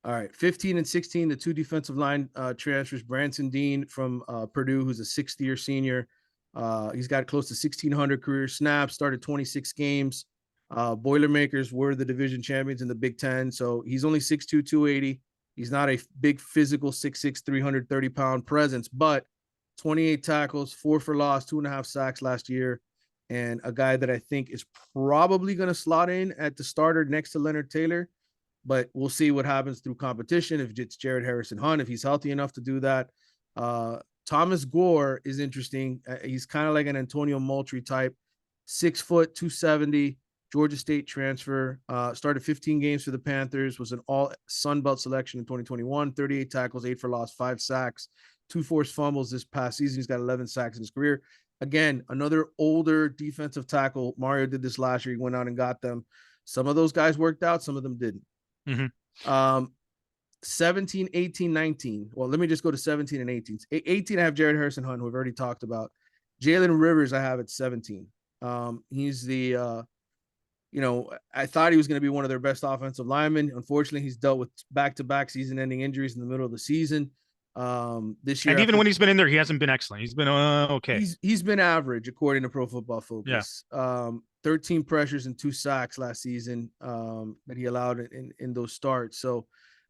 All right, 15 and 16, the 2 defensive line transfers. Branson Dean from Purdue, who's a 6th-year senior. He's got close to 1,600 career snaps, started 26 games. Boilermakers were the division champions in the Big Ten, so he's only 6'2", 280. He's not a big physical 6'6", 330-pound presence, but 28 tackles, 4 for loss, 2.5 sacks last year, and a guy that I think is probably going to slot in at the starter next to Leonard Taylor, but we'll see what happens through competition. If it's Jared Harrison Hunt, if he's healthy enough to do that. Thomas Gore is interesting. He's kind of like an Antonio Moultrie type, 6 foot, 270, Georgia State transfer. Started 15 games for the Panthers, was an all Sun Belt selection in 2021, 38 tackles, 8 for loss, 5 sacks, 2 forced fumbles this past season. He's got 11 sacks in his career. Again, another older defensive tackle. Mario did this last year. He went out and got them. Some of those guys worked out. Some of them didn't. 17, 18, 19. Well, let me just go to 17 and 18. 18, I have Jared Harrison Hunt, who we've already talked about. Jalen Rivers, I have at 17. He's the, I thought he was going to be one of their best offensive linemen. Unfortunately, he's dealt with back-to-back season-ending injuries in the middle of the season. This year, and even when he's been in there, he hasn't been excellent. He's been okay. He's been average according to Pro Football Focus. Yeah. 13 pressures and 2 sacks last season that he allowed in those starts. So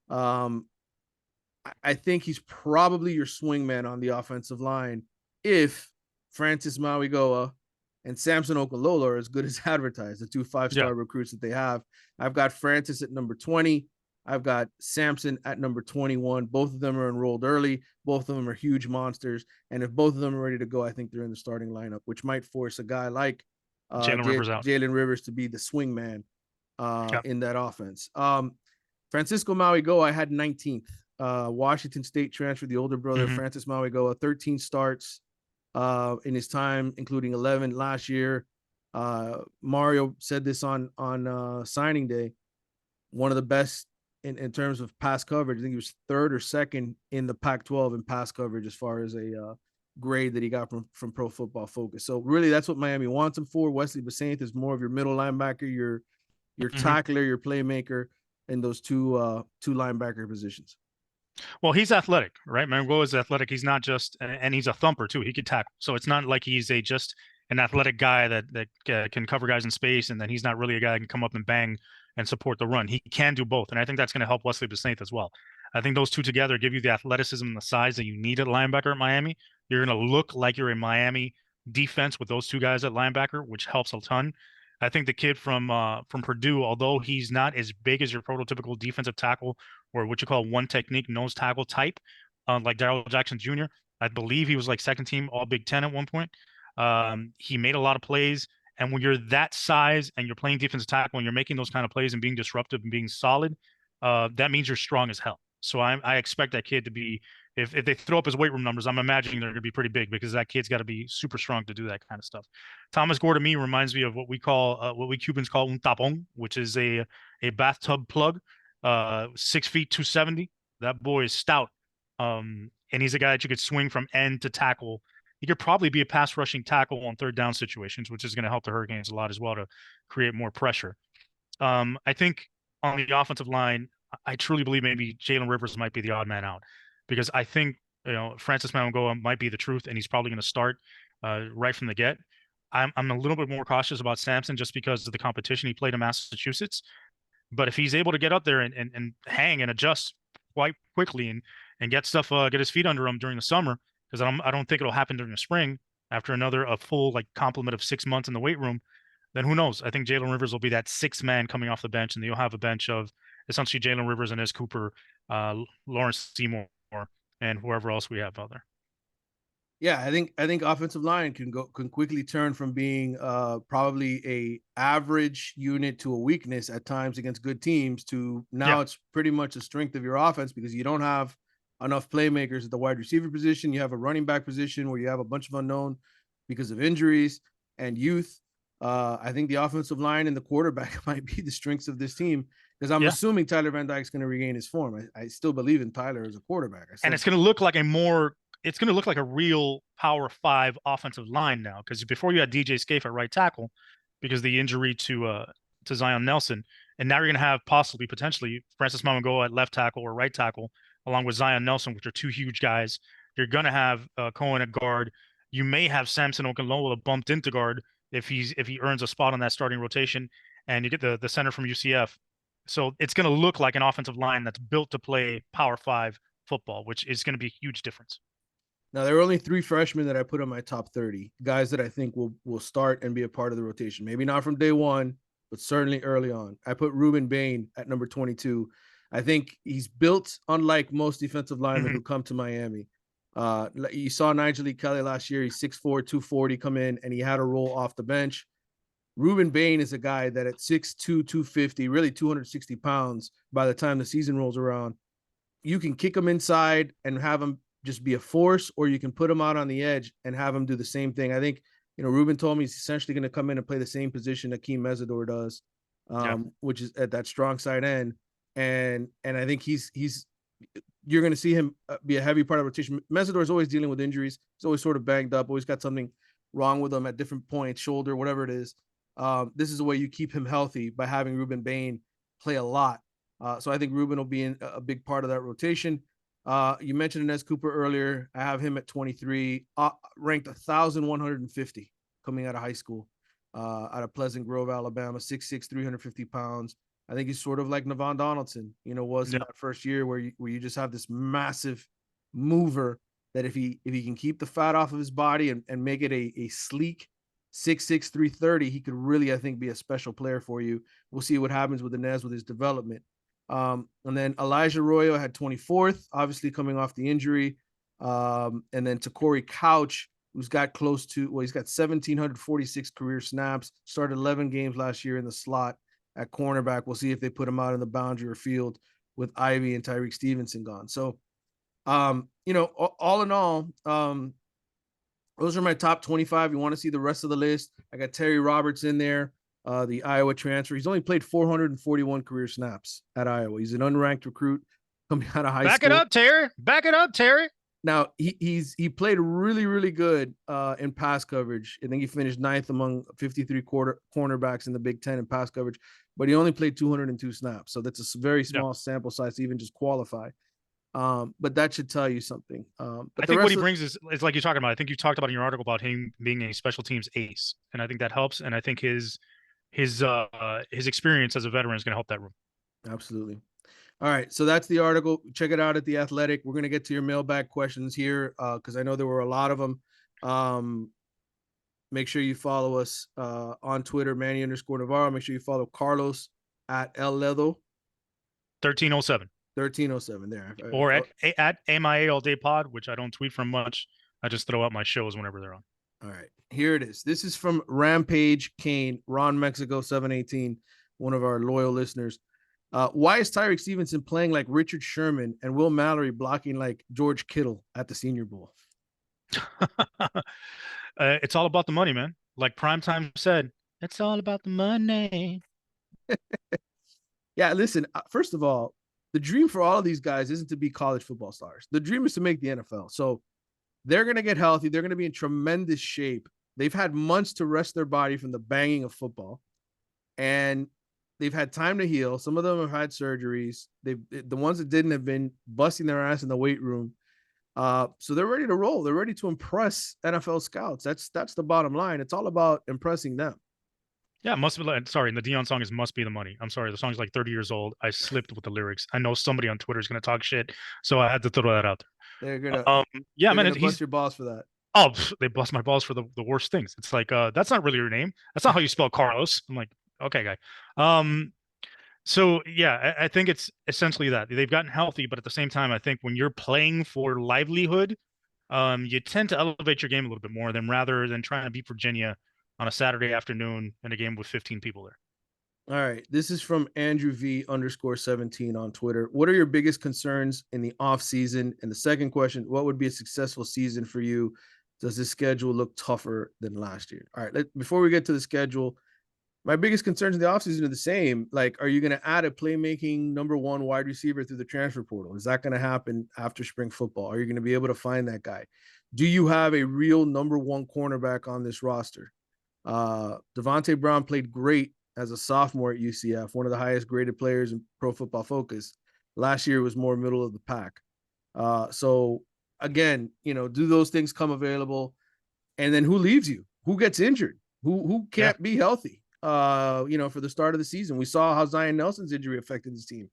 I think he's probably your swingman on the offensive line if Francis Mauigoa and Samson Okololo are as good as advertised, the 2 5-star recruits that they have. I've got Francis at number 20. I've got Samson at number 21. Both of them are enrolled early. Both of them are huge monsters. And if both of them are ready to go, I think they're in the starting lineup, which might force a guy like Jalen Rivers to be the swing man in that offense. Francisco Mauigoa, I had 19th. Washington State transfer, the older brother, Francis Mauigoa, 13 starts in his time, including 11 last year. Mario said this on signing day. One of the best in terms of pass coverage. I think he was 3rd or 2nd in the Pac-12 in pass coverage as far as a grade that he got from Pro Football Focus. So really, that's what Miami wants him for. Wesley Basaint is more of your middle linebacker, your tackler, your playmaker in those two linebacker positions. Well, he's athletic, right? Mango is athletic. He's not just, and he's a thumper too. He could tackle. So it's not like he's just an athletic guy that can cover guys in space, and then he's not really a guy that can come up and bang and support the run. He can do both, and I think that's going to help Wesley Basaint as well. I think those two together give you the athleticism and the size that you need at linebacker at Miami. You're going to look like you're a Miami defense with those two guys at linebacker, which helps a ton. I think the kid from Purdue, although he's not as big as your prototypical defensive tackle or what you call one technique nose tackle type, like Darrell Jackson Jr., I believe he was like 2nd team All Big Ten at one point. He made a lot of plays. And when you're that size and you're playing defensive tackle and you're making those kind of plays and being disruptive and being solid, that means you're strong as hell. So I expect that kid to be, if they throw up his weight room numbers, I'm imagining they're going to be pretty big because that kid's got to be super strong to do that kind of stuff. Thomas Gore to me reminds me of what we Cubans call un tapón, which is a bathtub plug, 6 feet 270. That boy is stout, and he's a guy that you could swing from end to tackle. He could probably be a pass rushing tackle on third down situations, which is going to help the Hurricanes a lot as well to create more pressure. I think on the offensive line, I truly believe maybe Jalen Rivers might be the odd man out because I think Francis Mauigoa might be the truth, and he's probably going to start right from the get. I'm a little bit more cautious about Sampson just because of the competition he played in Massachusetts. But if he's able to get up there and hang and adjust quite quickly and get stuff get his feet under him during the summer, because I don't think it'll happen during the spring after a full like complement of 6 months in the weight room, then who knows? I think Jalen Rivers will be that sixth man coming off the bench, and you'll have a bench of essentially Jalen Rivers and Cooper, Lawrence Seymour, and whoever else we have out there. Yeah, I think offensive line can quickly turn from being probably a average unit to a weakness at times against good teams to now Yeah, it's pretty much a strength of your offense because you don't have enough playmakers at the wide receiver position. You have a running back position where you have a bunch of unknown because of injuries and youth. I think the offensive line and the quarterback might be the strengths of this team because I'm yeah, assuming Tyler Van Dyke's going to regain his form. I still believe in Tyler as a quarterback. I and still it's going to look like a real Power Five offensive line now because before you had DJ Scaife at right tackle because the injury to Zion Nelson, and now you're going to have possibly potentially Francis Mauigoa at left tackle or right tackle along with Zion Nelson, which are two huge guys. You're going to have Cohen at guard. You may have Samson Okunlola bumped into guard if he earns a spot on that starting rotation, and you get the center from UCF. So it's going to look like an offensive line that's built to play Power Five football, which is going to be a huge difference. Now there are only 3 freshmen that I put on my top 30 guys that I think will start and be a part of the rotation. Maybe not from day one, but certainly early on. I put Ruben Bain at number 22. I think he's built unlike most defensive linemen Mm-hmm. who come to Miami. You saw Nigel Kelly last year. He's 6'4", 240 come in, and he had a roll off the bench. Ruben Bain is a guy that at 6'2", 250, really 260 pounds by the time the season rolls around, you can kick him inside and have him just be a force, or you can put him out on the edge and have him do the same thing. I think, Ruben told me he's essentially going to come in and play the same position Akeem Mesidor does, Yeah. which is at that strong side end. And I think you're going to see him be a heavy part of the rotation. Mesidor is always dealing with injuries. He's always sort of banged up, always got something wrong with him at different points, shoulder, whatever it is. This is the way you keep him healthy by having Ruben Bain play a lot. So I think Ruben will be in a big part of that rotation. You mentioned Inez Cooper earlier. I have him at 23, ranked 1,150 coming out of high school, out of Pleasant Grove, Alabama, 6'6", 350 pounds. I think he's sort of like Navon Donaldson, was in Yeah. that first year where you just have this massive mover that if he can keep the fat off of his body and make it a sleek 6'6", 330, he could really, I think, be a special player for you. We'll see what happens with Inez with his development. And then Elijah Arroyo had 24th, obviously coming off the injury. And then Takori Couch, who's got he's got 1,746 career snaps, started 11 games last year in the slot at cornerback. We'll see if they put him out in the boundary or field with Ivy and Tyreek Stevenson gone. So, all in all, those are my top 25. You want to see the rest of the list? I got Terry Roberts in there, the Iowa transfer. He's only played 441 career snaps at Iowa. He's an unranked recruit coming out of high Back it school. up, Terry. Back it up, Terry. Now he played really, really good in pass coverage. I think he finished 9th among 53 cornerbacks in the Big Ten in pass coverage, but he only played 202 snaps. So that's a very Yeah. small sample size to even just qualify. But that should tell you something. But I think what he brings is like you're talking about. I think you talked about in your article about him being a special teams ace, and I think that helps. And I think his experience as a veteran is going to help that room. Absolutely. All right, so that's the article. Check it out at The Athletic. We're going to get to your mailbag questions here because I know there were a lot of them. Make sure you follow us on Twitter, Manny_Navarro. Make sure you follow Carlos at El Ledo 1307 1307 there. or at MIA All Day Pod, which I don't tweet from much. I just throw out my shows whenever they're on. All right, here it is. This is from Rampage Kane, Ron Mexico 718, one of our loyal listeners. Why is Tyreek Stevenson playing like Richard Sherman and Will Mallory blocking like George Kittle at the Senior Bowl? It's all about the money, man. Like Primetime said, it's all about the money. Yeah, listen, first of all, the dream for all of these guys isn't to be college football stars. The dream is to make the NFL. So they're going to get healthy. They're going to be in tremendous shape. They've had months to rest their body from the banging of football, and they've had time to heal. Some of them have had surgeries. The ones that didn't have been busting their ass in the weight room. So they're ready to roll. They're ready to impress NFL scouts. That's the bottom line. It's all about impressing them. Yeah, must be. Sorry, and the Dion song is "Must Be the Money." I'm sorry, the song's like 30 years old. I slipped with the lyrics. I know somebody on Twitter is gonna talk shit, so I had to throw that out They're there. gonna Yeah, they're man, gonna he's bust your balls for that. oh, they bust my balls for the worst things. It's like that's not really your name. That's not how you spell Carlos. I'm like, okay, guy. So yeah, I think it's essentially that they've gotten healthy, but at the same time, I think when you're playing for livelihood, you tend to elevate your game a little bit more than rather than trying to beat Virginia on a Saturday afternoon in a game with 15 people there. All right. This is from Andrew V underscore 17 on Twitter. What are your biggest concerns in the off season? And the second question, what would be a successful season for you? Does this schedule look tougher than last year? All right. Before we get to the schedule, my biggest concerns in the offseason are the same. Like, are you going to add a playmaking number one wide receiver through the transfer portal? Is that going to happen after spring football? Are you going to be able to find that guy? Do you have a real number one cornerback on this roster? Devontae Brown played great as a sophomore at UCF, one of the highest graded players in Pro Football Focus. Last year was more middle of the pack. So again, do those things come available? And then who leaves you? Who gets injured? Who can't be healthy? For the start of the season, we saw how Zion Nelson's injury affected his team.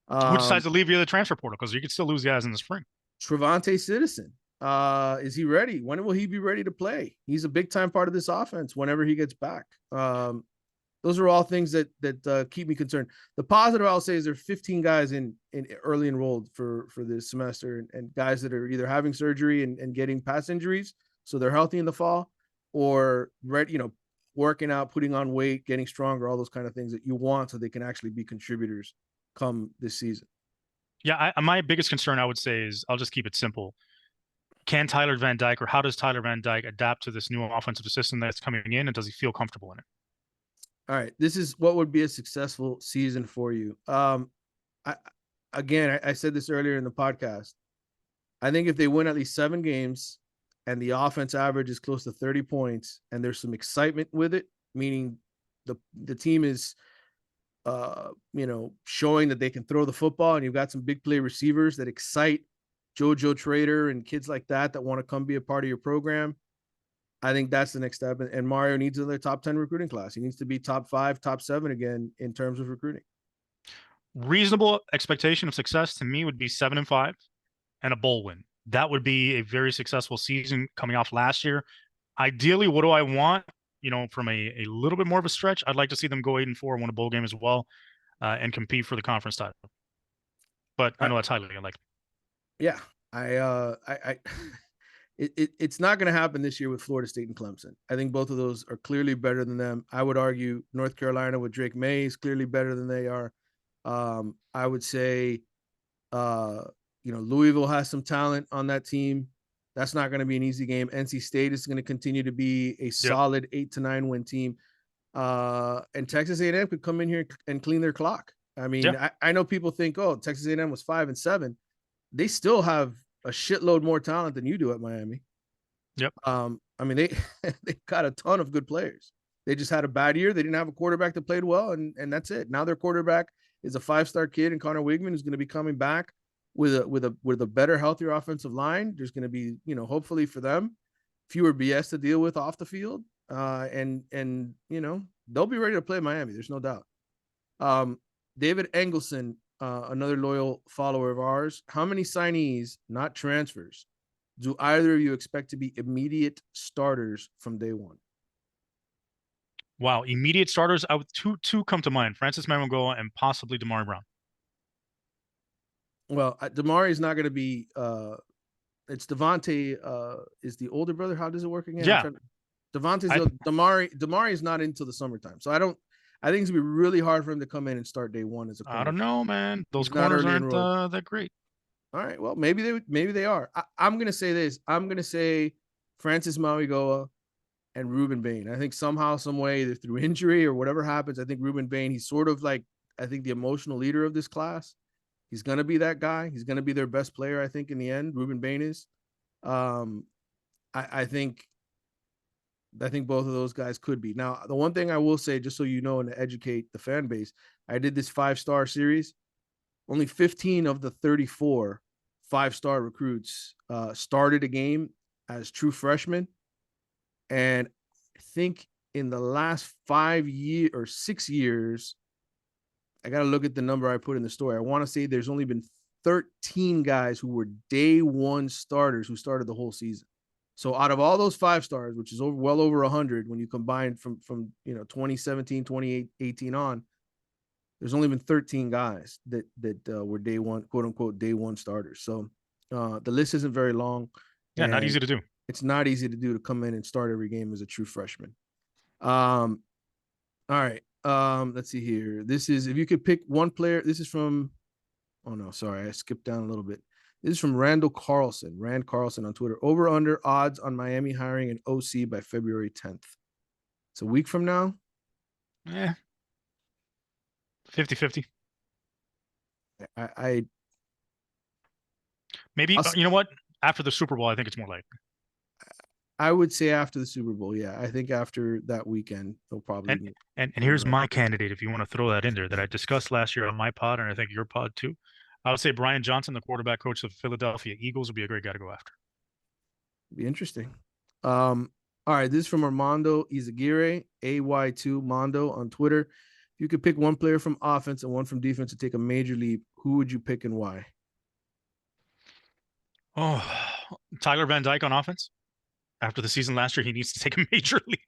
Who decides to leave you the transfer portal? Because you could still lose guys in the spring. Trevante Citizen. Is he ready? When will he be ready to play? He's a big time part of this offense whenever he gets back. Those are all things that keep me concerned. The positive I'll say is there are 15 guys in early enrolled for this semester, and guys that are either having surgery and getting past injuries, so they're healthy in the fall, or working out, putting on weight, getting stronger, all those kind of things that you want so they can actually be contributors come this season. Yeah, my biggest concern I would say is I'll just keep it simple. Can Tyler Van Dyke, or how does Tyler Van Dyke adapt to this new offensive system that's coming in, and does he feel comfortable in it? All right, this is what would be a successful season for you. I said this earlier in the podcast. I think if they win at least 7 games and the offense average is close to 30 points and there's some excitement with it, meaning the team is showing that they can throw the football and you've got some big play receivers that excite JoJo Trader and kids like that want to come be a part of your program. I think that's the next step. And Mario needs another top 10 recruiting class. He needs to be top 5, top 7 again in terms of recruiting. Reasonable expectation of success to me would be 7-5 and a bowl win. That would be a very successful season coming off last year. Ideally, what do I want? From a little bit more of a stretch, I'd like to see them go 8-4, win a bowl game as well, and compete for the conference title. But I know that's highly unlikely. Yeah, it's not going to happen this year with Florida State and Clemson. I think both of those are clearly better than them. I would argue North Carolina with Drake May is clearly better than they are. I would say, Louisville has some talent on that team. That's not going to be an easy game. NC State is going to continue to be a solid 8-9 win team. And Texas A&M could come in here and clean their clock. I mean, I know people think, oh, Texas A&M was 5-7. They still have a shitload more talent than you do at Miami. Yep. I mean, they got a ton of good players. They just had a bad year. They didn't have a quarterback that played well, and that's it. Now their quarterback is a 5-star kid, and Connor Wigman, who's going to be coming back with a better, healthier offensive line. There's going to be, hopefully for them, fewer BS to deal with off the field. And they'll be ready to play Miami. There's no doubt. David Engelson, another loyal follower of ours. How many signees, not transfers, do either of you expect to be immediate starters from day one? Wow, immediate starters. Two come to mind: Francis Mamengoa and possibly Damari Brown. Well, Damari is not going to be. It's Devontae. Is the older brother? How does it work again? Yeah, Devontae's Damari is not until the summertime, so I I think it's gonna be really hard for him to come in and start day one as a I corner. don't know, man. Those He's not corners early aren't enrolled. that great. All right. Well, maybe they are. I'm gonna say this. I'm gonna say Francis Mauigoa and Ruben Bain. I think somehow, some way, either through injury or whatever happens, I think Ruben Bain, he's sort of like, I think, the emotional leader of this class. He's gonna be that guy. He's gonna be their best player, I think, in the end. Ruben Bain is. Um, I think both of those guys could be. Now, the one thing I will say, just so you know, and to educate the fan base, I did this 5-star series. Only 15 of the 34 5-star recruits started a game as true freshmen. And I think in the last 5 years or 6 years, I got to look at the number I put in the story. I want to say there's only been 13 guys who were day one starters who started the whole season. So out of all those 5-stars, which is well over 100 when you combine from 2017, 2018 on, there's only been 13 guys that were day one, quote unquote, day one starters. So the list isn't very long. Yeah, not easy to do. It's not easy to do, to come in and start every game as a true freshman. All right. Let's see here. This is, if you could pick one player, this is from, oh no, sorry, I skipped down a little bit. This is from Rand Carlson on Twitter. Over under odds on Miami hiring an OC by February 10th. It's a week from now. Yeah. 50-50. I maybe, you know what? After the Super Bowl, I think it's more likely. I would say after the Super Bowl. Yeah, I think after that weekend, they'll probably. And here's my candidate, if you want to throw that in there, that I discussed last year on my pod, and I think your pod too. I would say Brian Johnson, the quarterback coach of the Philadelphia Eagles, would be a great guy to go after. Be interesting. All right, this is from Armando Izaguirre, AY2 Mondo on Twitter. If you could pick one player from offense and one from defense to take a major leap, who would you pick and why? Oh, Tyler Van Dyke on offense. After the season last year, he needs to take a major leap.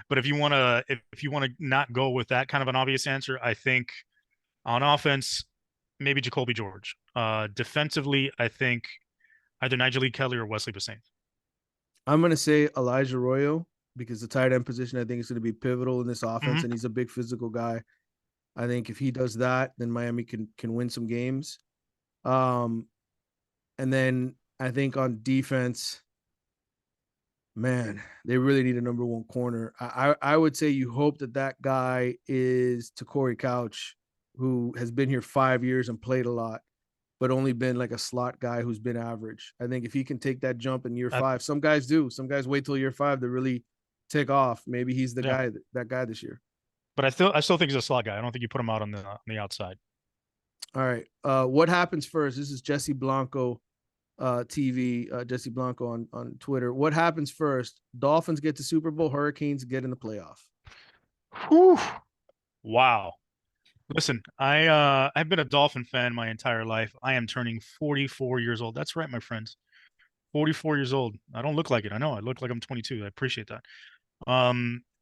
But if you want to not go with that kind of an obvious answer, I think on offense, maybe Jacoby George. Defensively, I think either Nigel Lee Kelly or Wesley Bassane. I'm going to say Elijah Arroyo, because the tight end position, I think, is going to be pivotal in this offense, and he's a big physical guy. I think if he does that, then Miami can win some games. And then I think on defense, man, they really need a number one corner. I would say you hope that guy is Corey Couch, who has been here 5 years and played a lot, but only been like a slot guy who's been average. I think if he can take that jump in year 5, some guys do. Some guys wait till year 5 to really take off. Maybe he's the guy, that guy this year. But I still think he's a slot guy. I don't think you put him out on the outside. All right. What happens first? This is Jesse Blanco TV, Jesse Blanco on Twitter. What happens first? Dolphins get to Super Bowl, Hurricanes get in the playoff. Whew. Wow. Listen, I've been a Dolphin fan my entire life. I am turning 44 years old. That's right, my friends. 44 years old. I don't look like it. I know. I look like I'm 22. I appreciate that.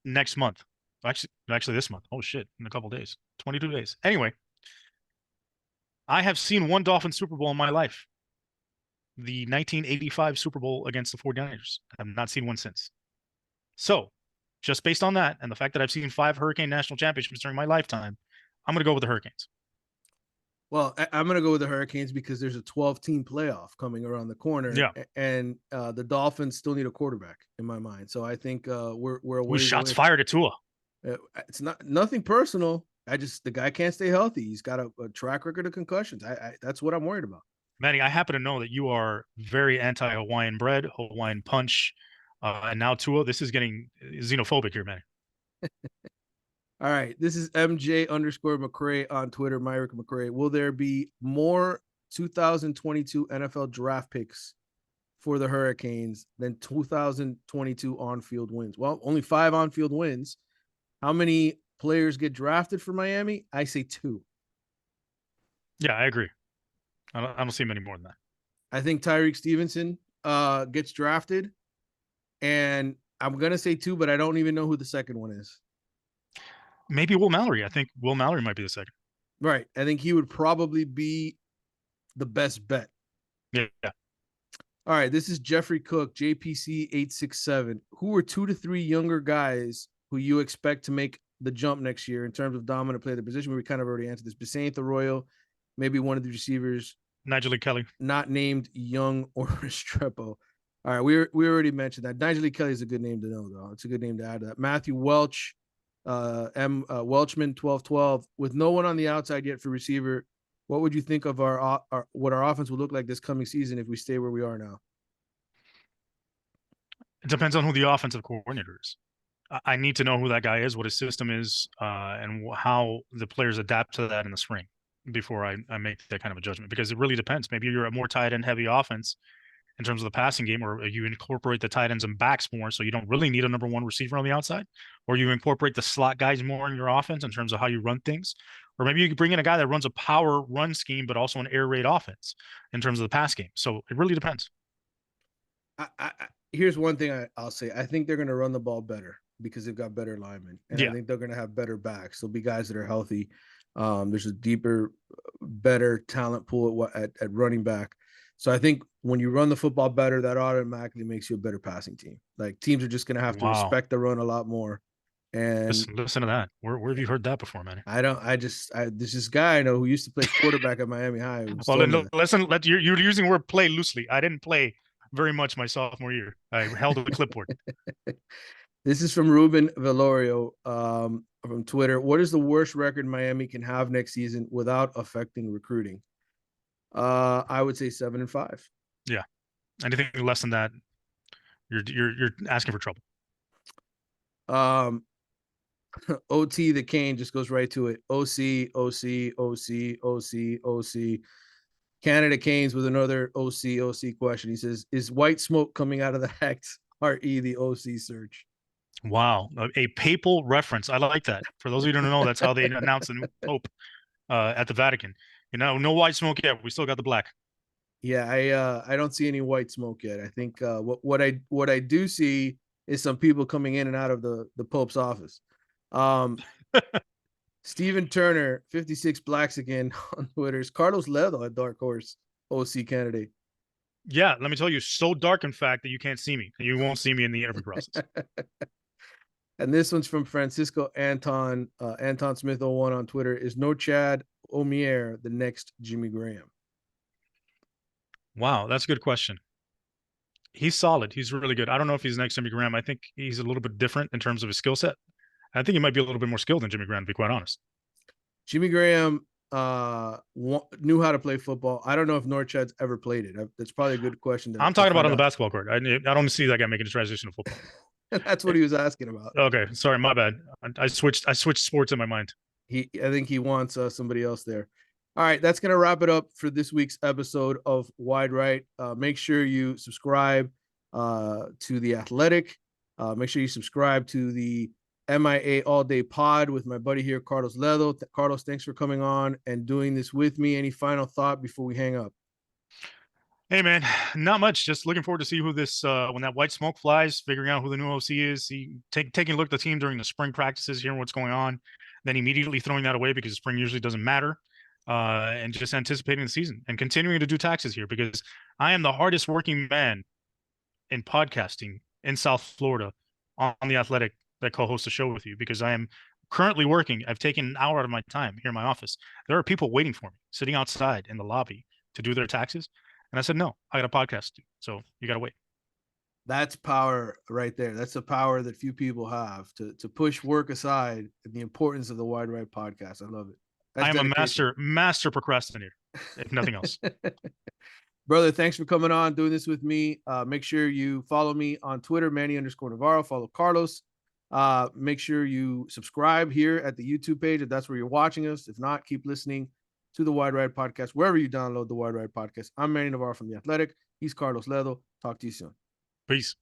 Next month. Actually this month. Oh shit, in a couple days. 22 days. Anyway, I have seen one Dolphin Super Bowl in my life. The 1985 Super Bowl against the 49ers. I have not seen one since. So, just based on that and the fact that I've seen 5 Hurricane National Championships during my lifetime, I'm going to go with the Hurricanes. Well, I'm going to go with the Hurricanes because there's a 12-team playoff coming around the corner. Yeah. And the Dolphins still need a quarterback in my mind. So I think we're away. Shots fired at Tua. It's nothing personal. The guy can't stay healthy. He's got a track record of concussions. That's what I'm worried about. Manny, I happen to know that you are very anti-Hawaiian bread, Hawaiian punch, and now Tua. This is getting xenophobic here, Manny. All right. This is MJ_McCray on Twitter, Myrick McCray. Will there be more 2022 NFL draft picks for the Hurricanes than 2022 on-field wins? Well, only 5 on-field wins. How many players get drafted for Miami? I say 2. Yeah, I agree. I don't see many more than that. I think Tyreek Stevenson gets drafted, and I'm going to say 2, but I don't even know who the second one is. Maybe Will Mallory. I think Will Mallory might be the second. Right. I think he would probably be the best bet. Yeah. All right. This is Jeffrey Cook, JPC 867. Who are 2 to 3 younger guys who you expect to make the jump next year in terms of dominant play the position? We kind of already answered this. Basaint Arroyo, maybe one of the receivers. Nigel Kelly. Not named Young or Restrepo. All right, we already mentioned that. Nigel Kelly is a good name to know, though. It's a good name to add to that. Matthew Welch, Welchman 1212. With no one on the outside yet for receiver, what would you think of our what our offense will look like this coming season if we stay where we are now? It depends on who the offensive coordinator is. I need to know who that guy is, what his system is, and how the players adapt to that in the spring before I make that kind of a judgment, because it really depends. Maybe you're a more tight end heavy offense in terms of the passing game, or you incorporate the tight ends and backs more, so you don't really need a number one receiver on the outside, or you incorporate the slot guys more in your offense in terms of how you run things, or maybe you bring in a guy that runs a power run scheme but also an air raid offense in terms of the pass game. So it really depends. Here's one thing I'll say. I think they're going to run the ball better because they've got better linemen, and I think they're going to have better backs. There'll be guys that are healthy. There's a deeper, better talent pool at running back. So I think when you run the football better, that automatically makes you a better passing team. Like, teams are just going to have to respect the run a lot more. And listen to that. Where have you heard that before, man? There's this guy I know who used to play quarterback at Miami High. Well, then listen, you're using the word play loosely. I didn't play very much my sophomore year. I held a clipboard. This is from Ruben Velorio from Twitter. What is the worst record Miami can have next season without affecting recruiting? I would say 7-5. Yeah, anything less than that, you're asking for trouble. OT the Cane just goes right to it. OC, OC, OC, OC, OC. Canada Canes with another OC question. He says, "Is white smoke coming out of the Hex RE the OC search?" Wow, a papal reference. I like that. For those of you who don't know, that's how they announced the new pope at the Vatican. No white smoke yet. We still got the black. Yeah, I don't see any white smoke yet. I think what I do see is some people coming in and out of the Pope's office. Stephen Turner, 56 Blacks again on Twitter. Is Carlos Ledo a dark horse OC candidate? Yeah, let me tell you, so dark, in fact, that you can't see me. You won't see me in the interview process. And this one's from Francisco Anton Smith 01 on Twitter. Is No Chad Omier the next Jimmy Graham? Wow, that's a good question. He's solid. He's really good. I don't know if he's next Jimmy Graham. I think he's a little bit different in terms of his skill set. I think he might be a little bit more skilled than Jimmy Graham, to be quite honest. Jimmy Graham knew how to play football. I don't know if Norchad's ever played it. That's probably a good question. I'm talking about on the basketball court. I don't see that guy making a transition to football. That's what he was asking about. Okay, sorry, my bad. I switched sports in my mind. I think he wants somebody else there. All right, that's going to wrap it up for this week's episode of Wide Right. Make sure you subscribe to The Athletic. Make sure you subscribe to the MIA All Day Pod with my buddy here, Carlos Ledo. Carlos, thanks for coming on and doing this with me. Any final thought before we hang up? Hey, man, not much. Just looking forward to see who this, when that white smoke flies, figuring out who the new OC is, taking a look at the team during the spring practices, hearing what's going on, then immediately throwing that away because spring usually doesn't matter, and just anticipating the season and continuing to do taxes here, because I am the hardest working man in podcasting in South Florida on The Athletic that co-hosts a show with you, because I am currently working. I've taken an hour out of my time here in my office. There are people waiting for me, sitting outside in the lobby to do their taxes. And I said, no, I got a podcast to do. So you got to wait. That's power right there. That's a power that few people have to push work aside and the importance of the Wide Right podcast. I love it. I am a master procrastinator, if nothing else. Brother, thanks for coming on, doing this with me. Make sure you follow me on Twitter, Manny_Navarro. Follow Carlos. Make sure you subscribe here at the YouTube page if that's where you're watching us. If not, keep listening to the Wide Right Podcast, wherever you download the Wide Right Podcast. I'm Manny Navarro from The Athletic. He's Carlos Ledo. Talk to you soon. Peace.